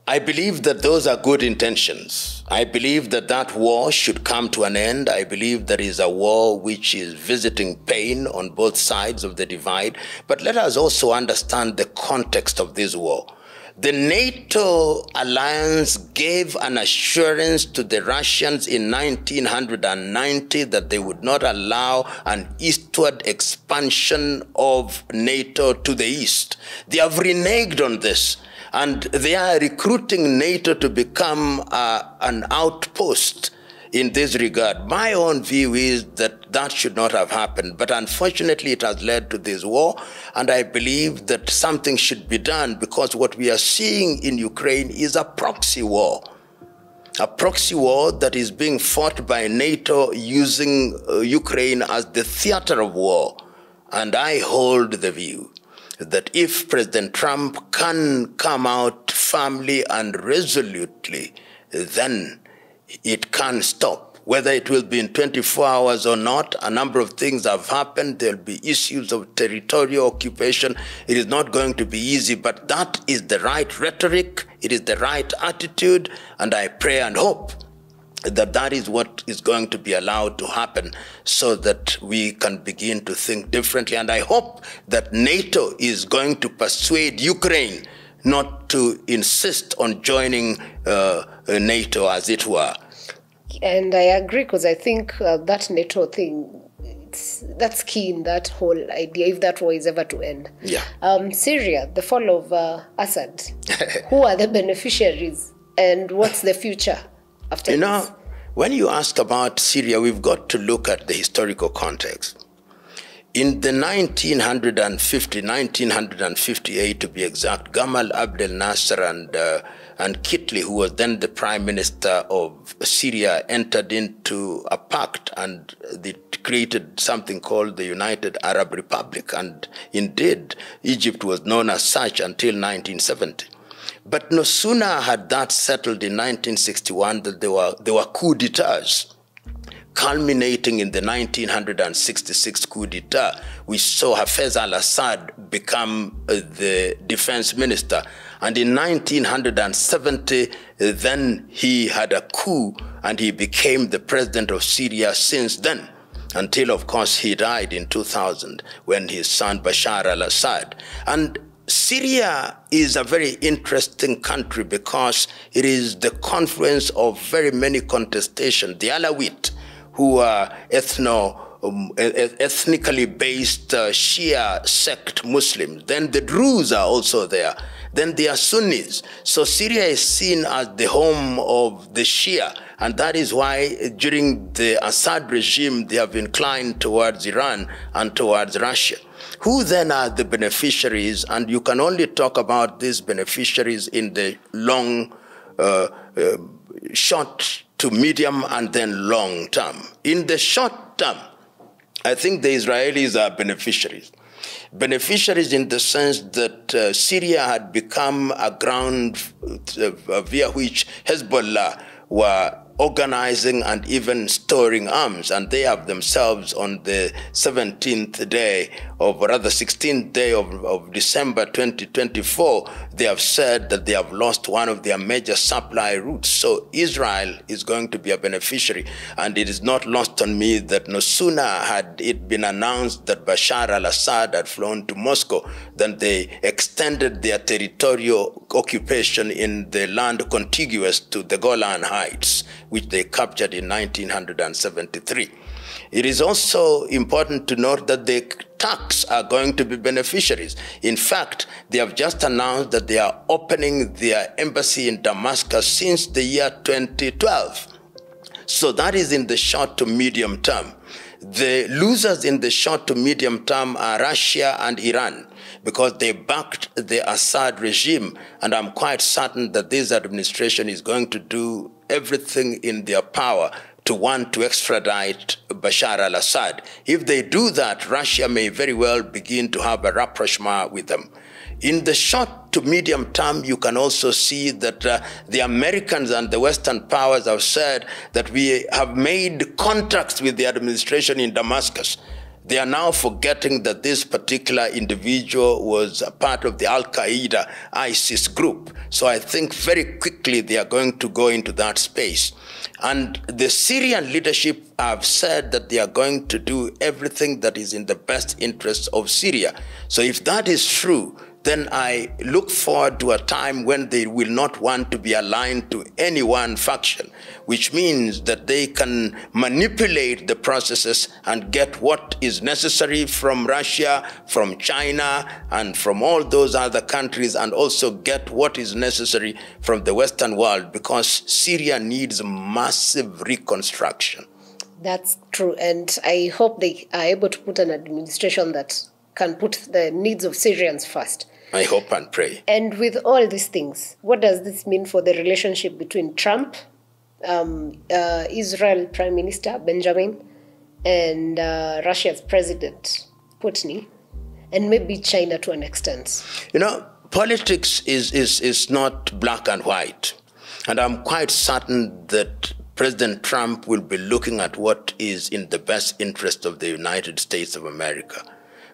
I believe that those are good intentions. I believe that that war should come to an end. I believe there is a war which is visiting pain on both sides of the divide. But let us also understand the context of this war. The NATO alliance gave an assurance to the Russians in 1990 that they would not allow an eastward expansion of NATO to the east. They have reneged on this, and they are recruiting NATO to become an outpost in this regard. My own view is that that should not have happened, but unfortunately it has led to this war, and I believe that something should be done, because what we are seeing in Ukraine is a proxy war. A proxy war that is being fought by NATO using Ukraine as the theater of war. And I hold the view that if President Trump can come out firmly and resolutely, then it can stop. Whether it will be in 24 hours or not, a number of things have happened. There will be issues of territorial occupation. It is not going to be easy, but that is the right rhetoric. It is the right attitude, and I pray and hope that that is what is going to be allowed to happen so that we can begin to think differently. And I hope that NATO is going to persuade Ukraine not to insist on joining NATO, as it were.
And I agree, because I think that NATO thing, that's key in that whole idea, if that war is ever to end.
Yeah.
Syria, the fall of Assad, who are the beneficiaries, and what's the future after this?
You know, when you ask about Syria, we've got to look at the historical context. In the 1958 to be exact, Gamal Abdel Nasser and Kitli, who was then the prime minister of Syria, entered into a pact, and they created something called the United Arab Republic. And indeed, Egypt was known as such until 1970. But no sooner had that settled in 1961 that there were coup d'etats, culminating in the 1966 coup d'etat, which saw Hafez al-Assad become the defense minister. And in 1970, then he had a coup and he became the president of Syria since then, until, of course, he died in 2000 when his son Bashar al-Assad. And Syria is a very interesting country because it is the confluence of very many contestations. The Alawite, who are ethnically based Shia sect Muslims. Then the Druze are also there. Then there are Sunnis. So Syria is seen as the home of the Shia. And that is why during the Assad regime, they have inclined towards Iran and towards Russia. Who then are the beneficiaries? And you can only talk about these beneficiaries in the long, short to medium and then long term. In the short term, I think the Israelis are beneficiaries. Beneficiaries in the sense that Syria had become a ground via which Hezbollah were organizing and even storing arms, and they have themselves on the 16th day of December 2024, they have said that they have lost one of their major supply routes. So Israel is going to be a beneficiary, and it is not lost on me that no sooner had it been announced that Bashar al-Assad had flown to Moscow than they extended their territorial occupation in the land contiguous to the Golan Heights, which they captured in 1973. It is also important to note that the Turks are going to be beneficiaries. In fact, they have just announced that they are opening their embassy in Damascus since the year 2012. So that is in the short to medium term. The losers in the short to medium term are Russia and Iran, because they backed the Assad regime, and I'm quite certain that this administration is going to do everything in their power to want to extradite Bashar al-Assad. If they do that, Russia may very well begin to have a rapprochement with them. In the short to medium term, you can also see that the Americans and the Western powers have said that we have made contacts with the administration in Damascus. They are now forgetting that this particular individual was a part of the Al-Qaeda ISIS group. So I think very quickly they are going to go into that space. And the Syrian leadership have said that they are going to do everything that is in the best interests of Syria. So if that is true, then I look forward to a time when they will not want to be aligned to any one faction, which means that they can manipulate the processes and get what is necessary from Russia, from China, and from all those other countries, and also get what is necessary from the Western world, because Syria needs massive reconstruction.
That's true, and I hope they are able to put an administration that can put the needs of Syrians first.
I hope and pray.
And with all these things, what does this mean for the relationship between Trump, Israel Prime Minister Benjamin, and Russia's President Putin, and maybe China to an extent?
You know, politics is not black and white. And I'm quite certain that President Trump will be looking at what is in the best interest of the United States of America.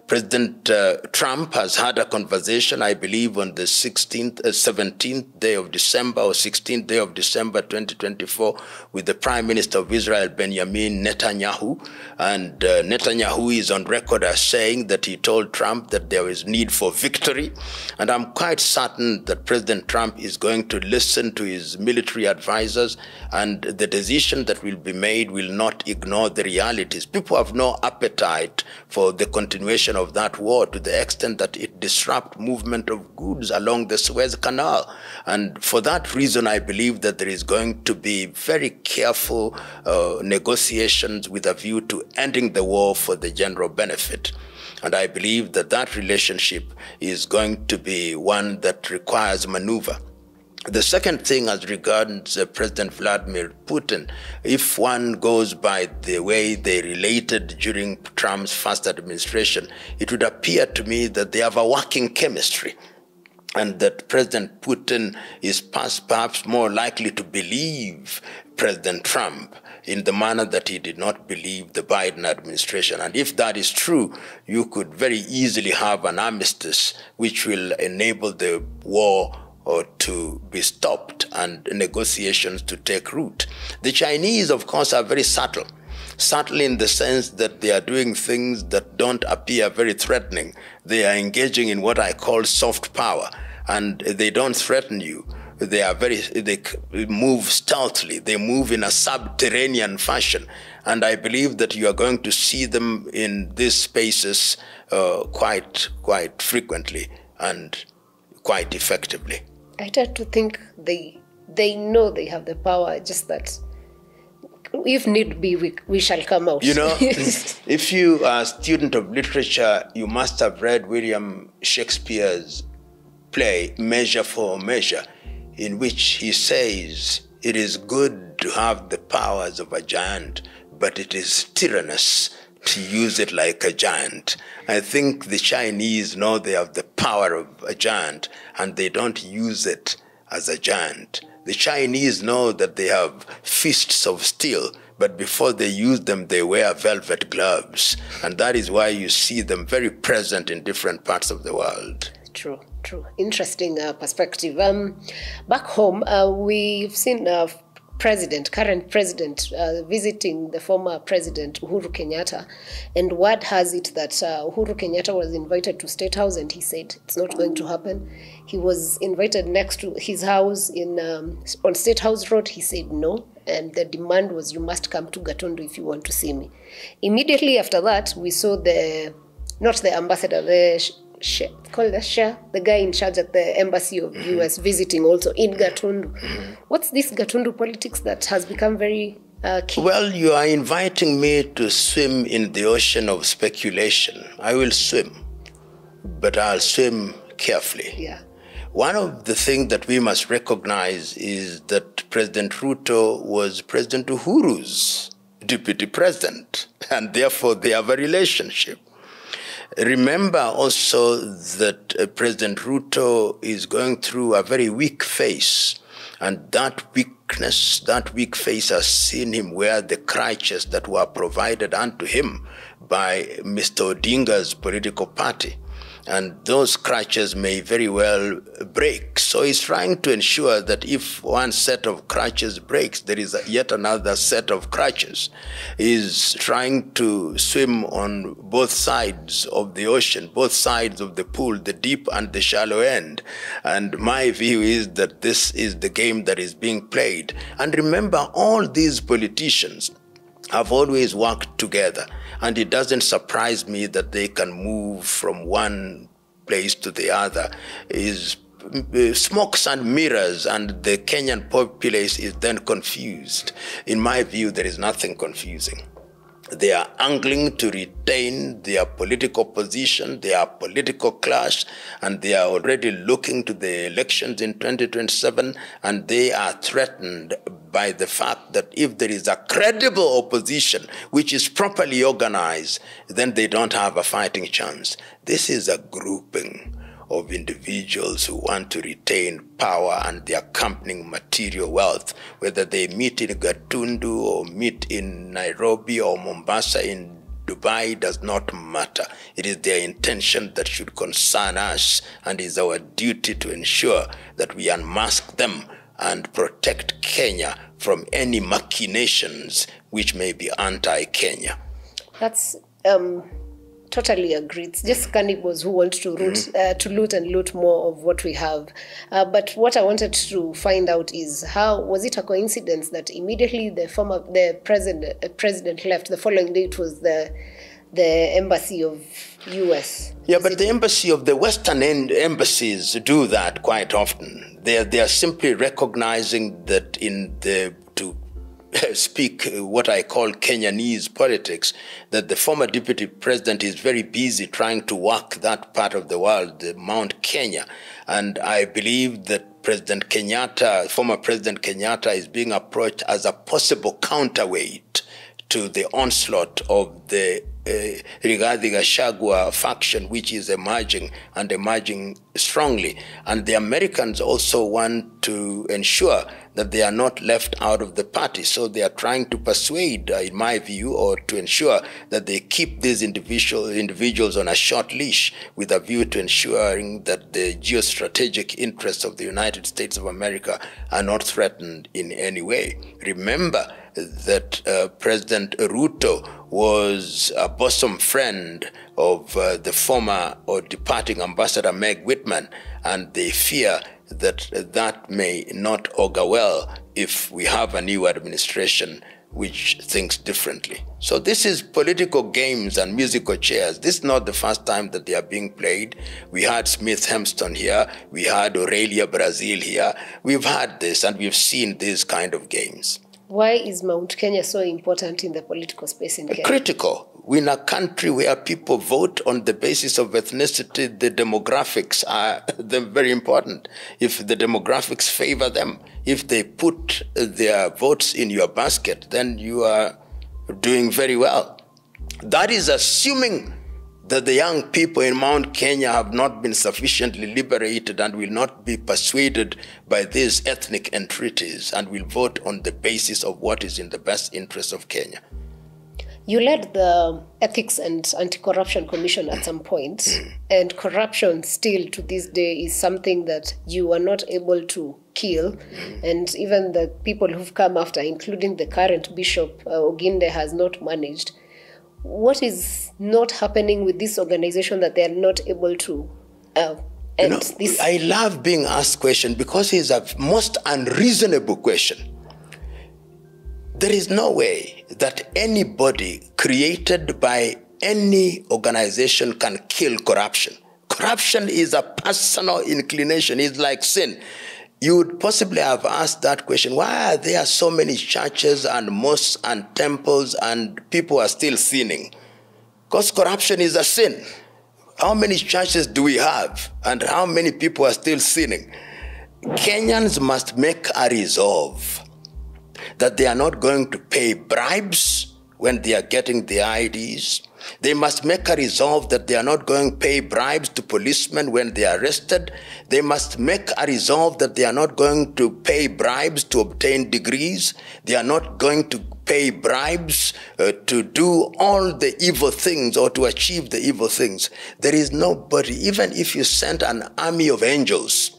President Trump has had a conversation, I believe, on the 17th day of December or 16th day of December 2024 with the Prime Minister of Israel, Benjamin Netanyahu. And Netanyahu is on record as saying that he told Trump that there is need for victory. And I'm quite certain that President Trump is going to listen to his military advisors, and the decision that will be made will not ignore the realities. People have no appetite for the continuation of that war to the extent that it disrupts movement of goods along the Suez Canal. And for that reason, I believe that there is going to be very careful negotiations with a view to ending the war for the general benefit. And I believe that that relationship is going to be one that requires maneuver. The second thing, as regards President Vladimir Putin, if one goes by the way they related during Trump's first administration, it would appear to me that they have a working chemistry. and that President Putin is perhaps more likely to believe President Trump in the manner that he did not believe the Biden administration. And if that is true, you could very easily have an armistice which will enable the war to be stopped and negotiations to take root. The Chinese, of course, are very subtle. Subtle in the sense that they are doing things that don't appear very threatening. They are engaging in what I call soft power, and they don't threaten you. They move stealthily. They move in a subterranean fashion. And I believe that you are going to see them in these spaces quite frequently and quite effectively.
I tend to think they know they have the power, just that if need be, we shall come out.
You know, if you are a student of literature, you must have read William Shakespeare's play, Measure for Measure, in which he says, it is good to have the powers of a giant, but it is tyrannous to use it like a giant. I think the Chinese know they have the power of a giant, and they don't use it as a giant. The Chinese know that they have fists of steel, but before they use them, they wear velvet gloves. And that is why you see them very present in different parts of the world.
True. Interesting perspective. Back home, we've seen current president, visiting the former president, Uhuru Kenyatta. And word has it that Uhuru Kenyatta was invited to State House, and he said it's not going to happen. He was invited next to his house on State House Road. He said no. And the demand was, you must come to Gatundu if you want to see me. Immediately after that, we saw not the ambassador, the guy in charge at the embassy of US visiting also in Gatundu. What's this Gatundu politics that has become very key?
Well, you are inviting me to swim in the ocean of speculation. I will swim, but I'll swim carefully.
Yeah.
One of the things that we must recognize is that President Ruto was President Uhuru's deputy president, and therefore they have a relationship. Remember also that President Ruto is going through a very weak phase, and that weak phase has seen him wear the crutches that were provided unto him by Mr. Odinga's political party. And those crutches may very well break. So he's trying to ensure that if one set of crutches breaks, there is yet another set of crutches. He's trying to swim on both sides of the ocean, both sides of the pool, the deep and the shallow end. And my view is that this is the game that is being played. And remember, all these politicians have always worked together. And it doesn't surprise me that they can move from one place to the other. Is smokes and mirrors, and the Kenyan populace is then confused. In my view, there is nothing confusing. They are angling to retain their political position, their political clash, and they are already looking to the elections in 2027, and they are threatened by the fact that if there is a credible opposition which is properly organized, then they don't have a fighting chance. This is a grouping of individuals who want to retain power and the accompanying material wealth, whether they meet in Gatundu or meet in Nairobi or Mombasa in Dubai, does not matter. It is their intention that should concern us, and it is our duty to ensure that we unmask them and protect Kenya from any machinations which may be anti-Kenya.
That's totally agree. It's just cannibals who want to loot more of what we have. But what I wanted to find out is, how was it a coincidence that immediately the president left, the following day it was the embassy of US?
Yeah, but the embassy of the Western embassies do that quite often. They are simply recognizing that to speak what I call Kenyanese politics, that the former deputy president is very busy trying to work that part of the world, the Mount Kenya. And I believe that former President Kenyatta is being approached as a possible counterweight to the onslaught of the Rigathi Gachagua faction, which is emerging and emerging strongly. And the Americans also want to ensure that they are not left out of the party. So they are trying to persuade, in my view, or to ensure that they keep these individuals on a short leash with a view to ensuring that the geostrategic interests of the United States of America are not threatened in any way. Remember that President Ruto was a bosom friend of the former or departing Ambassador Meg Whitman, and they fear that that may not augur well if we have a new administration which thinks differently. So this is political games and musical chairs. This is not the first time that they are being played. We had Smith Hempston here. We had Aurelia Brazil here. We've had this, and we've seen these kind of games.
Why is Mount Kenya so important in the political space in Kenya?
Critical. We're in a country where people vote on the basis of ethnicity. The demographics are very important. If the demographics favor them, if they put their votes in your basket, then you are doing very well. That is assuming that the young people in Mount Kenya have not been sufficiently liberated and will not be persuaded by these ethnic entreaties and will vote on the basis of what is in the best interest of Kenya.
You led the Ethics and Anti-Corruption Commission at some point, and corruption still to this day is something that you are not able to kill, and even the people who've come after, including the current Bishop Oginde, has not managed. What is not happening with this organization that they are not able to end this?
I love being asked questions because it's a most unreasonable question. There is no way that anybody created by any organization can kill corruption. Corruption is a personal inclination. It's like sin. You would possibly have asked that question, why are there so many churches and mosques and temples and people are still sinning? Because corruption is a sin. How many churches do we have and how many people are still sinning? Kenyans must make a resolve that they are not going to pay bribes when they are getting the IDs. They must make a resolve that they are not going to pay bribes to policemen when they are arrested. They must make a resolve that they are not going to pay bribes to obtain degrees. They are not going to pay bribes to do all the evil things or to achieve the evil things. There is nobody, even if you sent an army of angels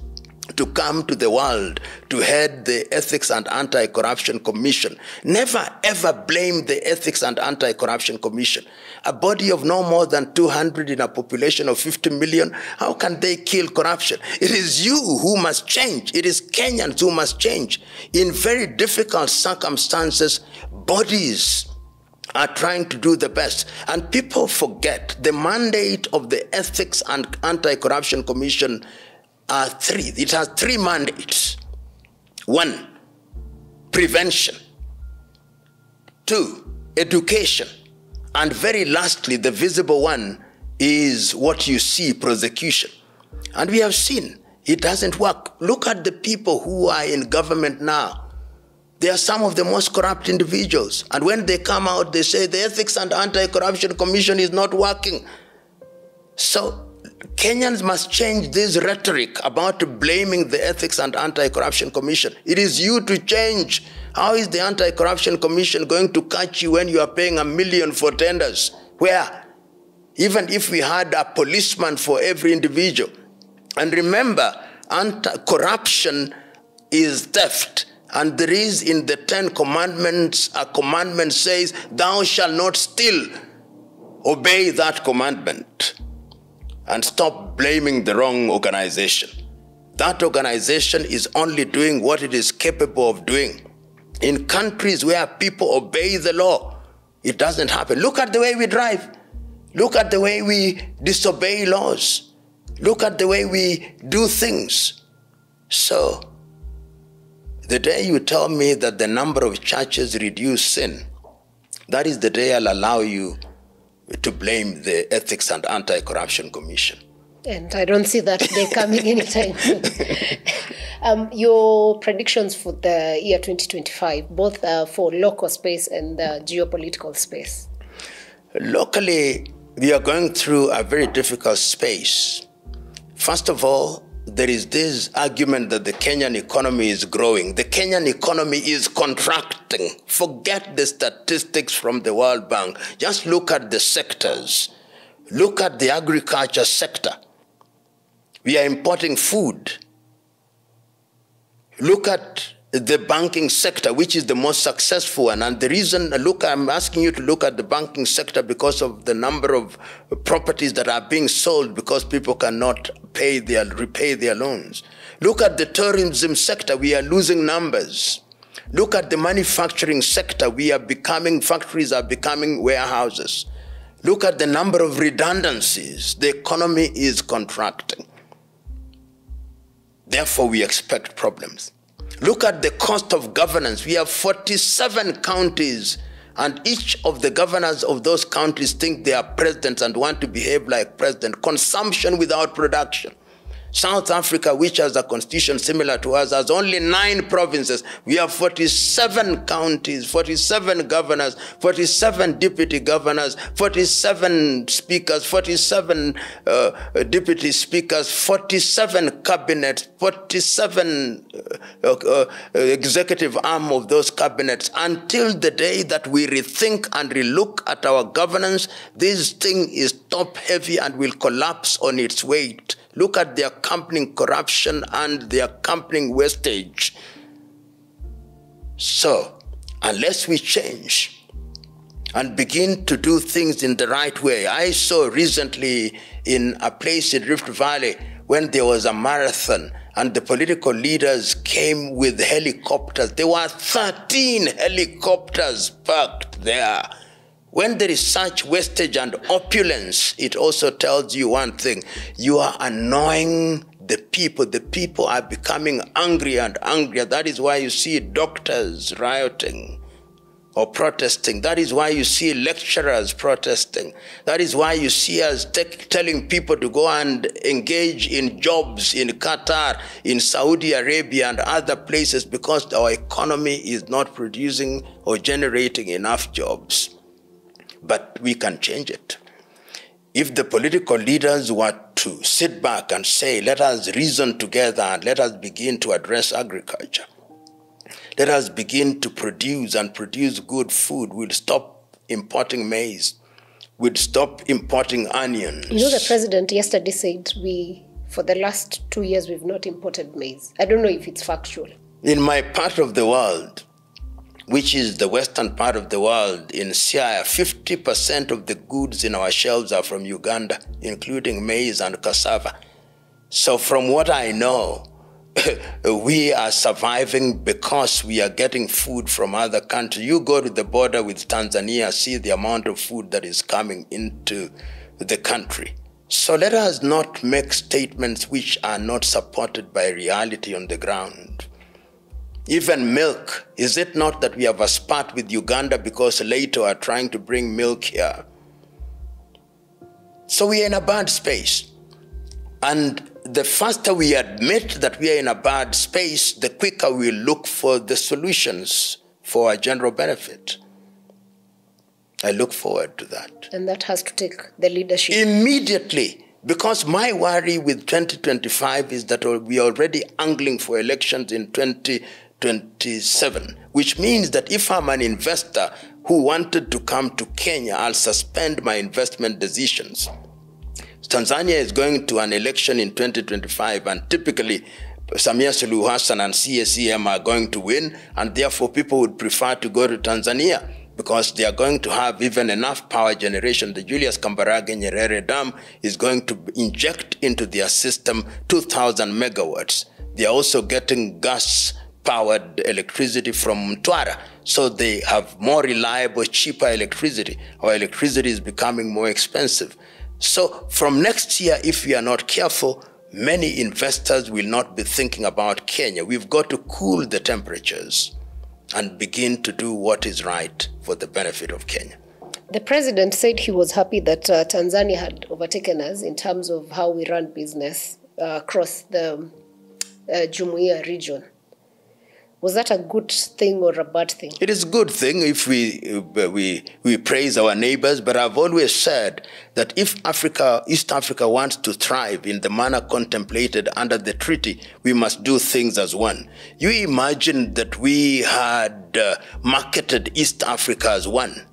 to come to the world to head the Ethics and Anti-Corruption Commission. Never ever blame the Ethics and Anti-Corruption Commission. A body of no more than 200 in a population of 50 million, how can they kill corruption? It is you who must change. It is Kenyans who must change. In very difficult circumstances, bodies are trying to do the best. And people forget the mandate of the Ethics and Anti-Corruption Commission are three. It has three mandates. 1, prevention. 2, education. And very lastly, the visible one is what you see, prosecution. And we have seen it doesn't work. Look at the people who are in government now. They are some of the most corrupt individuals. And when they come out, they say the Ethics and Anti-Corruption Commission is not working. So Kenyans must change this rhetoric about blaming the Ethics and Anti-Corruption Commission. It is you to change. How is the Anti-Corruption Commission going to catch you when you are paying $1 million for tenders? Where? Even if we had a policeman for every individual. And remember, corruption is theft. And there is in the 10 commandments, a commandment says, thou shalt not steal. Obey that commandment. And stop blaming the wrong organization. That organization is only doing what it is capable of doing. In countries where people obey the law, it doesn't happen. Look at the way we drive. Look at the way we disobey laws. Look at the way we do things. So, the day you tell me that the number of churches reduce sin, that is the day I'll allow you to blame the Ethics and Anti-Corruption Commission.
And I don't see that day coming anytime soon. Your predictions for the year 2025, both for local space and the geopolitical space?
Locally, we are going through a very difficult space. First of all, there is this argument that the Kenyan economy is growing. The Kenyan economy is contracting. Forget the statistics from the World Bank. Just look at the sectors. Look at the agriculture sector. We are importing food. Look at the banking sector, which is the most successful one. And the reason, look, I'm asking you to look at the banking sector because of the number of properties that are being sold because people cannot repay their loans. Look at the tourism sector, we are losing numbers. Look at the manufacturing sector, factories are becoming warehouses. Look at the number of redundancies. The economy is contracting. Therefore, we expect problems. Look at the cost of governance. We have 47 counties, and each of the governors of those counties think they are presidents and want to behave like president. Consumption without production. South Africa, which has a constitution similar to us, has only 9 provinces. We have 47 counties, 47 governors, 47 deputy governors, 47 speakers, 47 deputy speakers, 47 cabinets, 47 executive arm of those cabinets. Until the day that we rethink and relook at our governance, this thing is top-heavy and will collapse on its weight. Look at the accompanying corruption and the accompanying wastage. So, unless we change and begin to do things in the right way, I saw recently in a place in Rift Valley when there was a marathon and the political leaders came with helicopters. There were 13 helicopters parked there. When there is such wastage and opulence, it also tells you one thing. You are annoying the people. The people are becoming angrier and angrier. That is why you see doctors rioting or protesting. That is why you see lecturers protesting. That is why you see us telling people to go and engage in jobs in Qatar, in Saudi Arabia and other places, because our economy is not producing or generating enough jobs. But we can change it. If the political leaders were to sit back and say, let us reason together and let us begin to address agriculture. Let us begin to produce and produce good food. We'll stop importing maize. We'll stop importing onions.
You know, the president yesterday said for the last 2 years, we've not imported maize. I don't know if it's factual.
In my part of the world, which is the western part of the world, in Siaya, 50% of the goods in our shelves are from Uganda, including maize and cassava. So from what I know, we are surviving because we are getting food from other countries. You go to the border with Tanzania, see the amount of food that is coming into the country. So let us not make statements which are not supported by reality on the ground. Even milk, is it not that we have a spat with Uganda because later are trying to bring milk here? So we are in a bad space. And the faster we admit that we are in a bad space, the quicker we look for the solutions for our general benefit. I look forward to that.
And that has to take the leadership.
Immediately. Because my worry with 2025 is that we are already angling for elections in 2027, which means that if I'm an investor who wanted to come to Kenya, I'll suspend my investment decisions. Tanzania is going to an election in 2025, and typically Samia Suluhu Hassan and CSEM are going to win, and therefore people would prefer to go to Tanzania because they are going to have even enough power generation. The Julius Kambarage Nyerere Dam is going to inject into their system 2,000 megawatts. They are also getting gas-powered electricity from Mtwara, so they have more reliable, cheaper electricity. Our electricity is becoming more expensive. So from next year, if we are not careful, many investors will not be thinking about Kenya. We've got to cool the temperatures and begin to do what is right for the benefit of Kenya.
The president said he was happy that Tanzania had overtaken us in terms of how we run business across the Jumuiya region. Was that a good thing or a bad thing?
It is a good thing if we praise our neighbors, but I've always said that if East Africa wants to thrive in the manner contemplated under the treaty, we must do things as one. You imagine that we had marketed East Africa as one.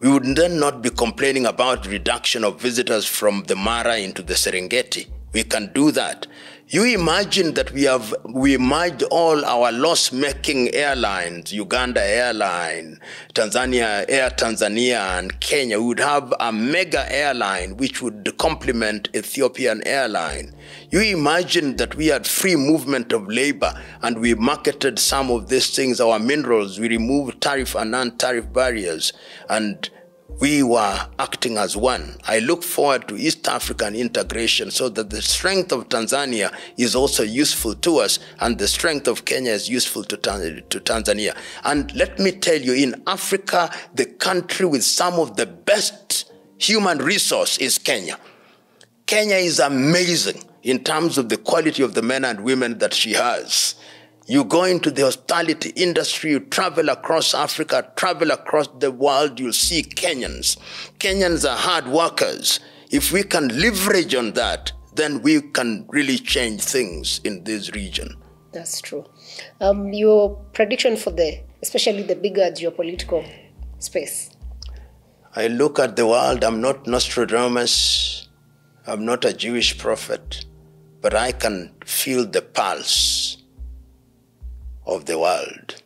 We would then not be complaining about reduction of visitors from the Mara into the Serengeti. We can do that. You imagine that we merged all our loss-making airlines, Uganda Airline, Air Tanzania, and Kenya. We would have a mega airline which would complement Ethiopian Airline. You imagine that we had free movement of labor and we marketed some of these things, our minerals. We removed tariff and non-tariff barriers, and we were acting as one. I look forward to East African integration so that the strength of Tanzania is also useful to us and the strength of Kenya is useful to Tanzania. And let me tell you, in Africa, the country with some of the best human resource is Kenya. Kenya is amazing in terms of the quality of the men and women that she has. You go into the hospitality industry, you travel across Africa, travel across the world, you'll see Kenyans. Kenyans are hard workers. If we can leverage on that, then we can really change things in this region.
That's true. Your prediction for especially the bigger geopolitical space?
I look at the world, I'm not Nostradamus, I'm not a Jewish prophet, but I can feel the pulse of the world.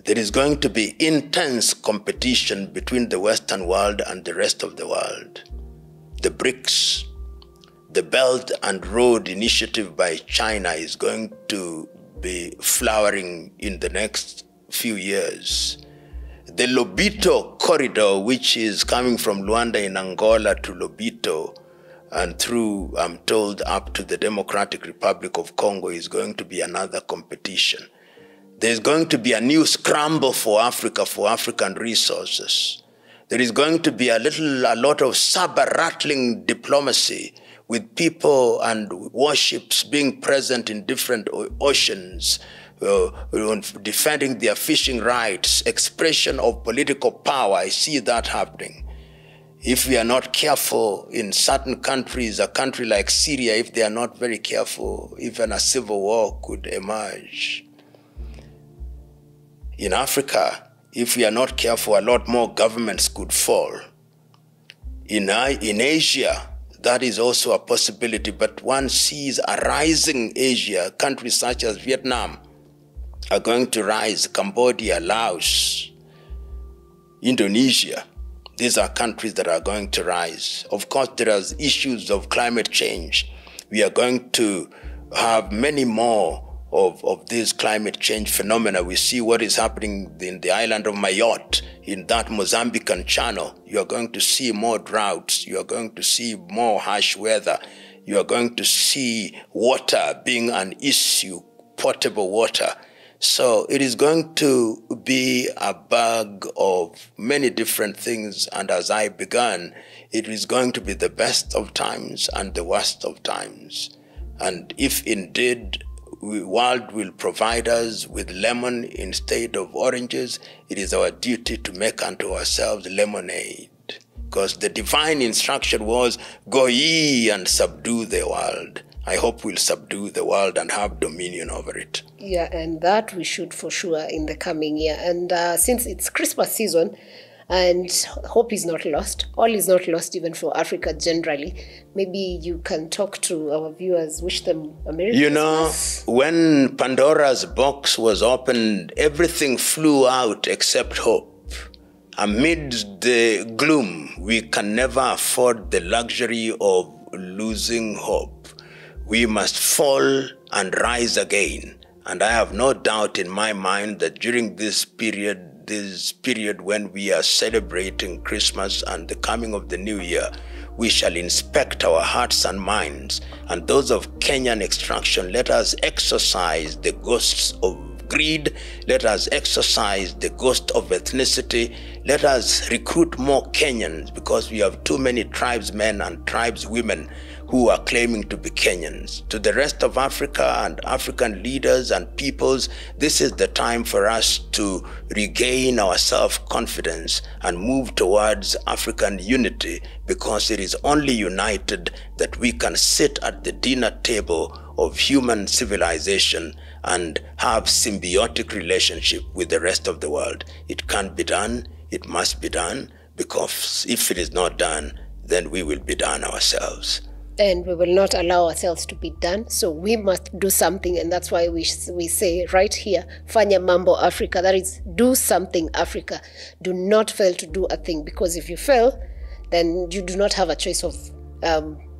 There is going to be intense competition between the Western world and the rest of the world. The BRICS, the Belt and Road Initiative by China is going to be flowering in the next few years. The Lobito corridor, which is coming from Luanda in Angola to Lobito, and through, I'm told, up to the Democratic Republic of Congo, is going to be another competition. There's going to be a new scramble for Africa, for African resources. There is going to be a lot of saber-rattling diplomacy with people and warships being present in different oceans, defending their fishing rights, expression of political power. I see that happening. If we are not careful in certain countries, a country like Syria, if they are not very careful, even a civil war could emerge. In Africa, if we are not careful, a lot more governments could fall. In Asia, that is also a possibility, but one sees a rising Asia. Countries such as Vietnam are going to rise, Cambodia, Laos, Indonesia. These are countries that are going to rise. Of course, there are issues of climate change. We are going to have many more of these climate change phenomena. We see what is happening in the island of Mayotte, in that Mozambican channel. You are going to see more droughts. You are going to see more harsh weather. You are going to see water being an issue, potable water. So it is going to be a bag of many different things. And as I began, it is going to be the best of times and the worst of times. And if indeed the world will provide us with lemon instead of oranges, it is our duty to make unto ourselves lemonade. Because the divine instruction was, go ye and subdue the world. I hope we'll subdue the world and have dominion over it.
Yeah, and that we should for sure in the coming year. And since it's Christmas season and hope is not lost, all is not lost even for Africa generally, maybe you can talk to our viewers, wish them a Merry Christmas.
You know, when Pandora's box was opened, everything flew out except hope. Amid the gloom, we can never afford the luxury of losing hope. We must fall and rise again. And I have no doubt in my mind that during this period when we are celebrating Christmas and the coming of the new year, we shall inspect our hearts and minds. And those of Kenyan extraction, let us exorcise the ghosts of greed. Let us exorcise the ghost of ethnicity. Let us recruit more Kenyans, because we have too many tribesmen and tribeswomen who are claiming to be Kenyans. To the rest of Africa and African leaders and peoples, this is the time for us to regain our self-confidence and move towards African unity, because it is only united that we can sit at the dinner table of human civilization and have symbiotic relationship with the rest of the world. It can be done, it must be done, because if it is not done, then we will be done ourselves.
And we will not allow ourselves to be done. So we must do something, and that's why we say right here, Fanya Mambo Africa. That is, do something, Africa. Do not fail to do a thing, because if you fail, then you do not have a choice of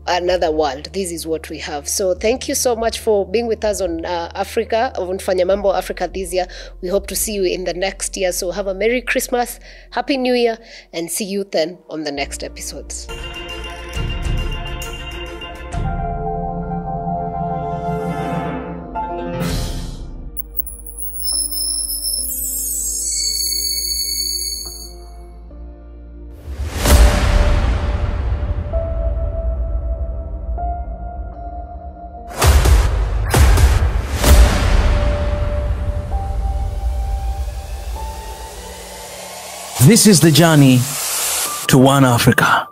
another world. This is what we have. So thank you so much for being with us on Africa, on Fanya Mambo Africa this year. We hope to see you in the next year. So have a Merry Christmas, Happy New Year, and see you then on the next episodes.
This is the journey to one Africa.